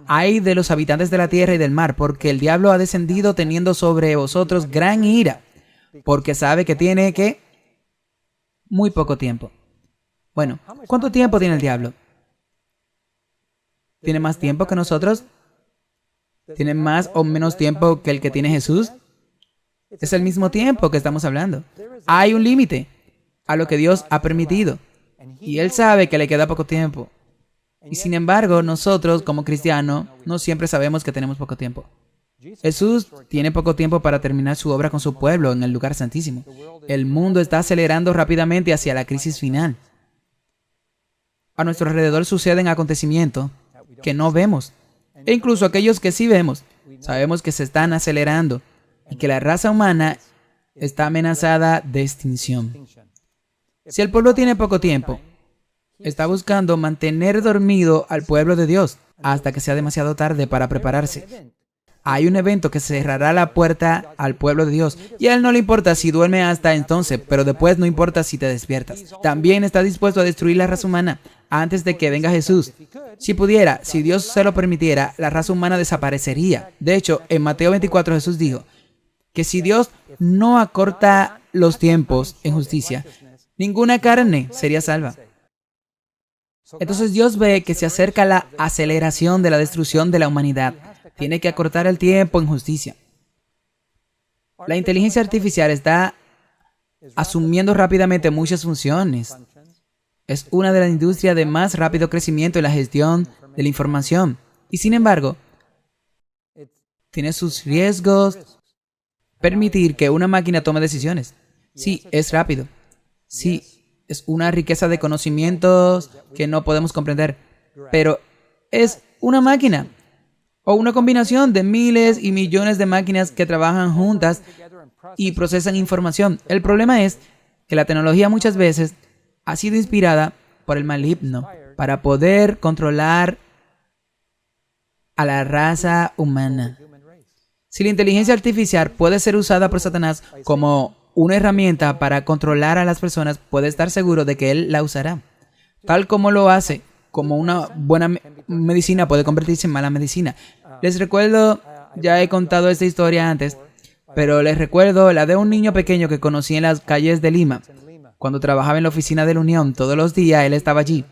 ay de los habitantes de la tierra y del mar, porque el diablo ha descendido teniendo sobre vosotros gran ira, porque sabe que tiene que muy poco tiempo. Bueno, ¿cuánto tiempo tiene el diablo? ¿Tiene más tiempo que nosotros? ¿Tiene más o menos tiempo que el que tiene Jesús? Es el mismo tiempo que estamos hablando. Hay un límite a lo que Dios ha permitido. Y Él sabe que le queda poco tiempo. Y sin embargo, nosotros como cristianos no siempre sabemos que tenemos poco tiempo. Jesús tiene poco tiempo para terminar su obra con su pueblo en el lugar santísimo. El mundo está acelerando rápidamente hacia la crisis final. A nuestro alrededor suceden acontecimientos que no vemos. E incluso aquellos que sí vemos, sabemos que se están acelerando y que la raza humana está amenazada de extinción. Si el pueblo tiene poco tiempo, está buscando mantener dormido al pueblo de Dios hasta que sea demasiado tarde para prepararse. Hay un evento que cerrará la puerta al pueblo de Dios y a Él no le importa si duerme hasta entonces, pero después no importa si te despiertas. También está dispuesto a destruir la raza humana antes de que venga Jesús. Si pudiera, si Dios se lo permitiera, la raza humana desaparecería. De hecho, en Mateo 24 Jesús dijo que si Dios no acorta los tiempos en justicia, ninguna carne sería salva. Entonces Dios ve que se acerca la aceleración de la destrucción de la humanidad. Tiene que acortar el tiempo en justicia. La inteligencia artificial está asumiendo rápidamente muchas funciones. Es una de las industrias de más rápido crecimiento en la gestión de la información. Y sin embargo, tiene sus riesgos. Permitir que una máquina tome decisiones. Sí, es rápido. Sí, es una riqueza de conocimientos que no podemos comprender. Pero es una máquina. O una combinación de miles y millones de máquinas que trabajan juntas y procesan información. El problema es que la tecnología muchas veces ha sido inspirada por el maligno para poder controlar a la raza humana. Si la inteligencia artificial puede ser usada por Satanás como una herramienta para controlar a las personas, puede estar seguro de que él la usará. Tal como lo hace, como una buena medicina puede convertirse en mala medicina. Les recuerdo, ya he contado esta historia antes, pero les recuerdo la de un niño pequeño que conocí en las calles de Lima. Cuando trabajaba en la oficina de la Unión, todos los días él estaba allí.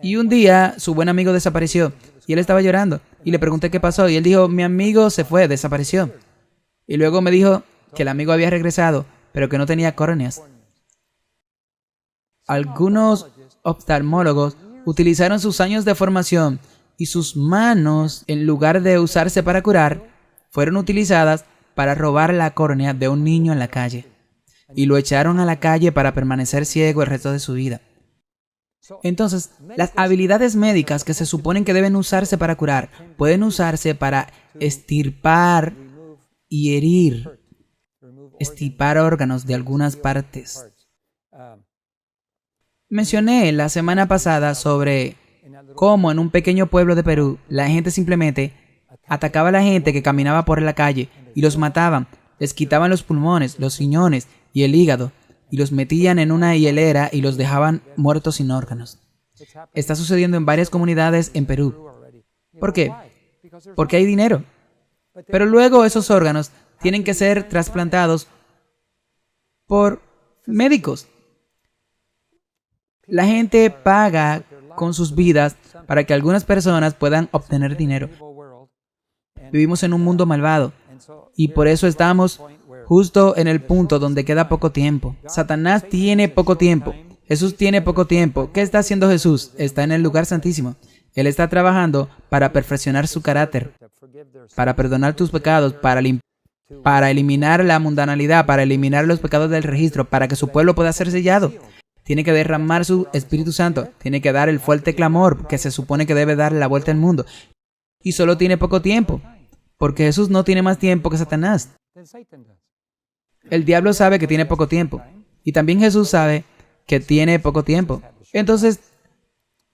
Y un día su buen amigo desapareció y él estaba llorando. Y le pregunté qué pasó y él dijo, mi amigo se fue, desapareció. Y luego me dijo que el amigo había regresado, pero que no tenía córneas. Algunos oftalmólogos utilizaron sus años de formación y sus manos, en lugar de usarse para curar, fueron utilizadas para robar la córnea de un niño en la calle. Y lo echaron a la calle para permanecer ciego el resto de su vida. Entonces, las habilidades médicas que se suponen que deben usarse para curar, pueden usarse para extirpar y herir, extirpar órganos de algunas partes. Mencioné la semana pasada sobre cómo en un pequeño pueblo de Perú, la gente simplemente atacaba a la gente que caminaba por la calle y los mataban, les quitaban los pulmones, los riñones y el hígado y los metían en una hielera y los dejaban muertos sin órganos. Está sucediendo en varias comunidades en Perú. ¿Por qué? Porque hay dinero. Pero luego esos órganos tienen que ser trasplantados por médicos. La gente paga con sus vidas para que algunas personas puedan obtener dinero. Vivimos en un mundo malvado y por eso estamos justo en el punto donde queda poco tiempo. Satanás tiene poco tiempo. Jesús tiene poco tiempo. ¿Qué está haciendo Jesús? Está en el lugar santísimo. Él está trabajando para perfeccionar su carácter, para perdonar tus pecados, para eliminar la mundanalidad, para eliminar los pecados del registro, para que su pueblo pueda ser sellado. Tiene que derramar su Espíritu Santo. Tiene que dar el fuerte clamor que se supone que debe dar la vuelta al mundo. Y solo tiene poco tiempo, porque Jesús no tiene más tiempo que Satanás. El diablo sabe que tiene poco tiempo. Y también Jesús sabe que tiene poco tiempo. Entonces,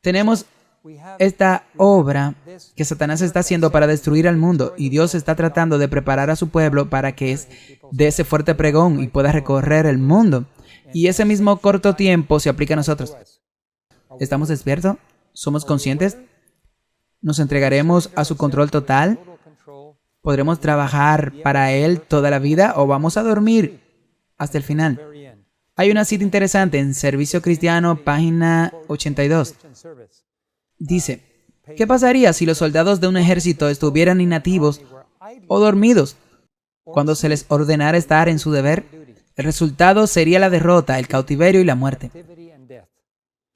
tenemos esta obra que Satanás está haciendo para destruir al mundo. Y Dios está tratando de preparar a su pueblo para que dé ese fuerte pregón y pueda recorrer el mundo. Y ese mismo corto tiempo se aplica a nosotros. ¿Estamos despiertos? ¿Somos conscientes? ¿Nos entregaremos a su control total? ¿Podremos trabajar para Él toda la vida o vamos a dormir hasta el final? Hay una cita interesante en Servicio Cristiano, página 82. Dice, ¿Qué pasaría si los soldados de un ejército estuvieran inactivos o dormidos cuando se les ordenara estar en su deber? El resultado sería la derrota, el cautiverio y la muerte.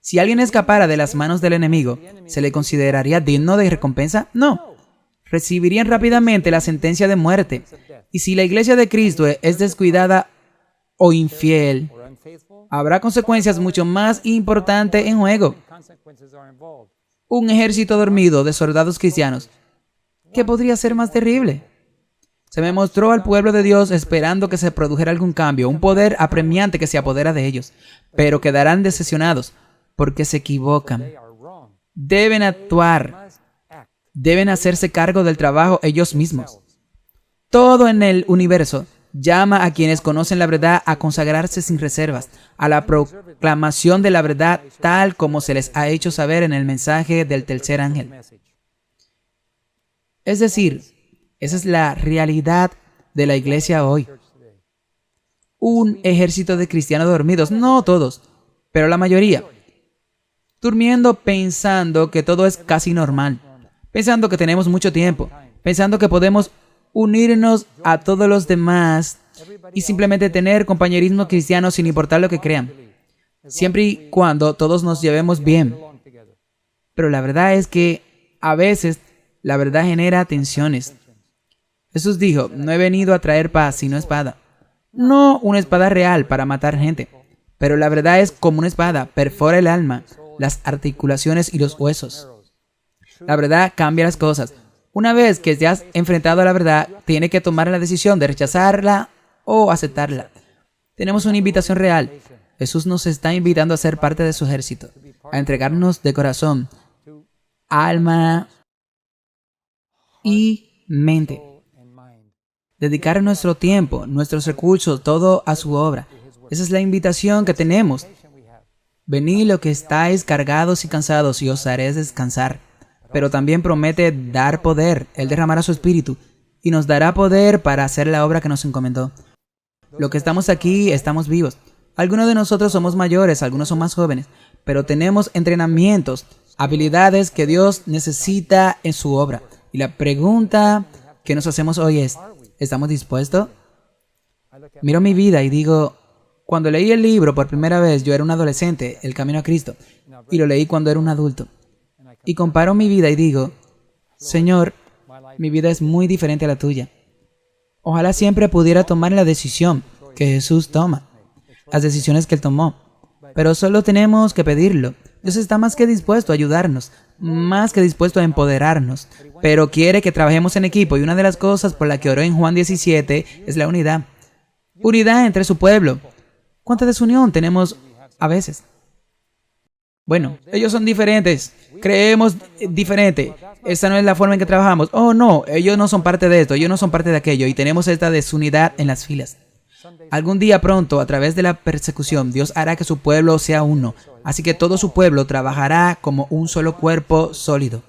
Si alguien escapara de las manos del enemigo, ¿se le consideraría digno de recompensa? No. Recibirían rápidamente la sentencia de muerte. Y si la iglesia de Cristo es descuidada o infiel, habrá consecuencias mucho más importantes en juego. Un ejército dormido de soldados cristianos. ¿Qué podría ser más terrible? Se me mostró al pueblo de Dios esperando que se produjera algún cambio, un poder apremiante que se apodera de ellos, pero quedarán decepcionados porque se equivocan. Deben actuar, deben hacerse cargo del trabajo ellos mismos. Todo en el universo llama a quienes conocen la verdad a consagrarse sin reservas, a la proclamación de la verdad tal como se les ha hecho saber en el mensaje del tercer ángel. Es decir, esa es la realidad de la iglesia hoy. Un ejército de cristianos dormidos, no todos, pero la mayoría, durmiendo pensando que todo es casi normal, pensando que tenemos mucho tiempo, pensando que podemos unirnos a todos los demás y simplemente tener compañerismo cristiano sin importar lo que crean, siempre y cuando todos nos llevemos bien. Pero la verdad es que a veces la verdad genera tensiones. Jesús dijo, no he venido a traer paz sino espada. No una espada real para matar gente, pero la verdad es como una espada, perfora el alma, las articulaciones y los huesos. La verdad cambia las cosas. Una vez que te has enfrentado a la verdad, tienes que tomar la decisión de rechazarla o aceptarla. Tenemos una invitación real. Jesús nos está invitando a ser parte de su ejército, a entregarnos de corazón, alma y mente. Dedicar nuestro tiempo, nuestros recursos, todo a su obra. Esa es la invitación que tenemos. Venid los que estáis cargados y cansados y os haré descansar. Pero también promete dar poder. Él derramará su espíritu y nos dará poder para hacer la obra que nos encomendó. Los que estamos aquí, estamos vivos. Algunos de nosotros somos mayores, algunos son más jóvenes, pero tenemos entrenamientos, habilidades que Dios necesita en su obra. Y la pregunta que nos hacemos hoy es, ¿estamos dispuestos? Miro mi vida y digo, cuando leí el libro por primera vez, yo era un adolescente, El Camino a Cristo, y lo leí cuando era un adulto. Y comparo mi vida y digo, Señor, mi vida es muy diferente a la tuya. Ojalá siempre pudiera tomar la decisión que Jesús toma, las decisiones que Él tomó. Pero solo tenemos que pedirlo. Dios está más que dispuesto a ayudarnos, más que dispuesto a empoderarnos, pero quiere que trabajemos en equipo, y una de las cosas por la que oró en Juan 17 es la unidad. Unidad entre su pueblo. ¿Cuánta desunión tenemos a veces? Bueno, ellos son diferentes, creemos diferente, esa no es la forma en que trabajamos. Oh no, ellos no son parte de esto, ellos no son parte de aquello, y tenemos esta desunidad en las filas. Algún día pronto, a través de la persecución, Dios hará que su pueblo sea uno, así que todo su pueblo trabajará como un solo cuerpo sólido.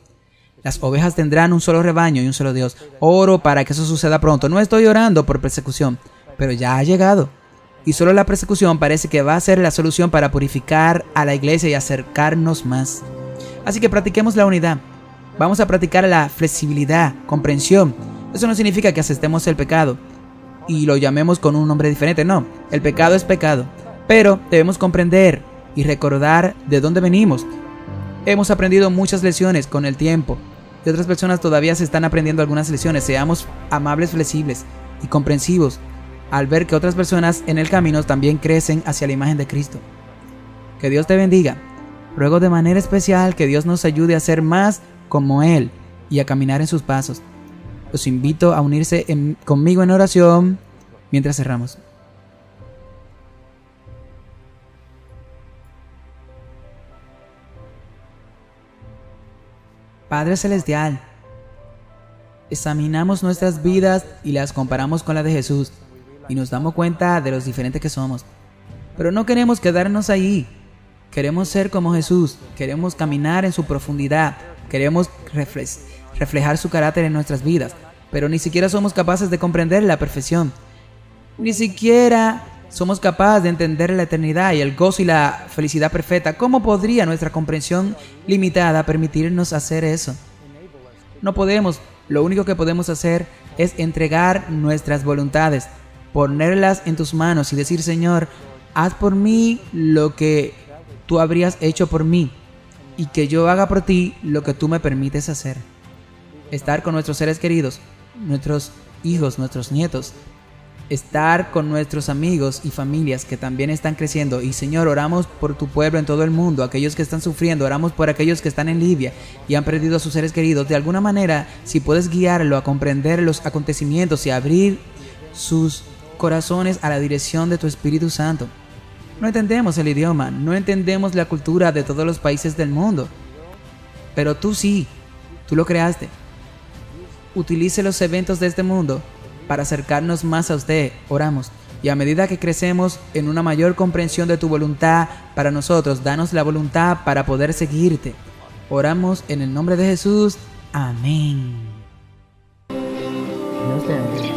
Las ovejas tendrán un solo rebaño y un solo Dios. Oro para que eso suceda pronto. No estoy orando por persecución, pero ya ha llegado. Y solo la persecución parece que va a ser la solución para purificar a la iglesia y acercarnos más. Así que practiquemos la unidad. Vamos a practicar la flexibilidad, comprensión. Eso no significa que aceptemos el pecado y lo llamemos con un nombre diferente. No, el pecado es pecado. Pero debemos comprender y recordar de dónde venimos. Hemos aprendido muchas lecciones con el tiempo. Y otras personas todavía se están aprendiendo algunas lecciones. Seamos amables, flexibles y comprensivos al ver que otras personas en el camino también crecen hacia la imagen de Cristo. Que Dios te bendiga. Ruego de manera especial que Dios nos ayude a ser más como Él y a caminar en sus pasos. Los invito a unirse conmigo en oración mientras cerramos. Padre Celestial, examinamos nuestras vidas y las comparamos con la de Jesús y nos damos cuenta de los diferentes que somos. Pero no queremos quedarnos ahí. Queremos ser como Jesús, queremos caminar en su profundidad, queremos reflejar su carácter en nuestras vidas, pero ni siquiera somos capaces de comprender la perfección. Ni siquiera somos capaces de entender la eternidad y el gozo y la felicidad perfecta, ¿cómo podría nuestra comprensión limitada permitirnos hacer eso? No podemos. Lo único que podemos hacer es entregar nuestras voluntades, ponerlas en tus manos y decir: Señor, haz por mí lo que tú habrías hecho por mí, y que yo haga por ti lo que tú me permites hacer. Estar con nuestros seres queridos, nuestros hijos, nuestros nietos, estar con nuestros amigos y familias que también están creciendo. Y Señor, oramos por tu pueblo en todo el mundo, aquellos que están sufriendo, oramos por aquellos que están en Libia y han perdido a sus seres queridos. De alguna manera, si puedes guiarlo a comprender los acontecimientos y abrir sus corazones a la dirección de tu Espíritu Santo. No entendemos el idioma, no entendemos la cultura de todos los países del mundo, pero tú sí, tú lo creaste. Utilice los eventos de este mundo para acercarnos más a usted. Oramos. Y a medida que crecemos en una mayor comprensión de tu voluntad para nosotros, danos la voluntad para poder seguirte. Oramos en el nombre de Jesús. Amén. Dios te bendiga.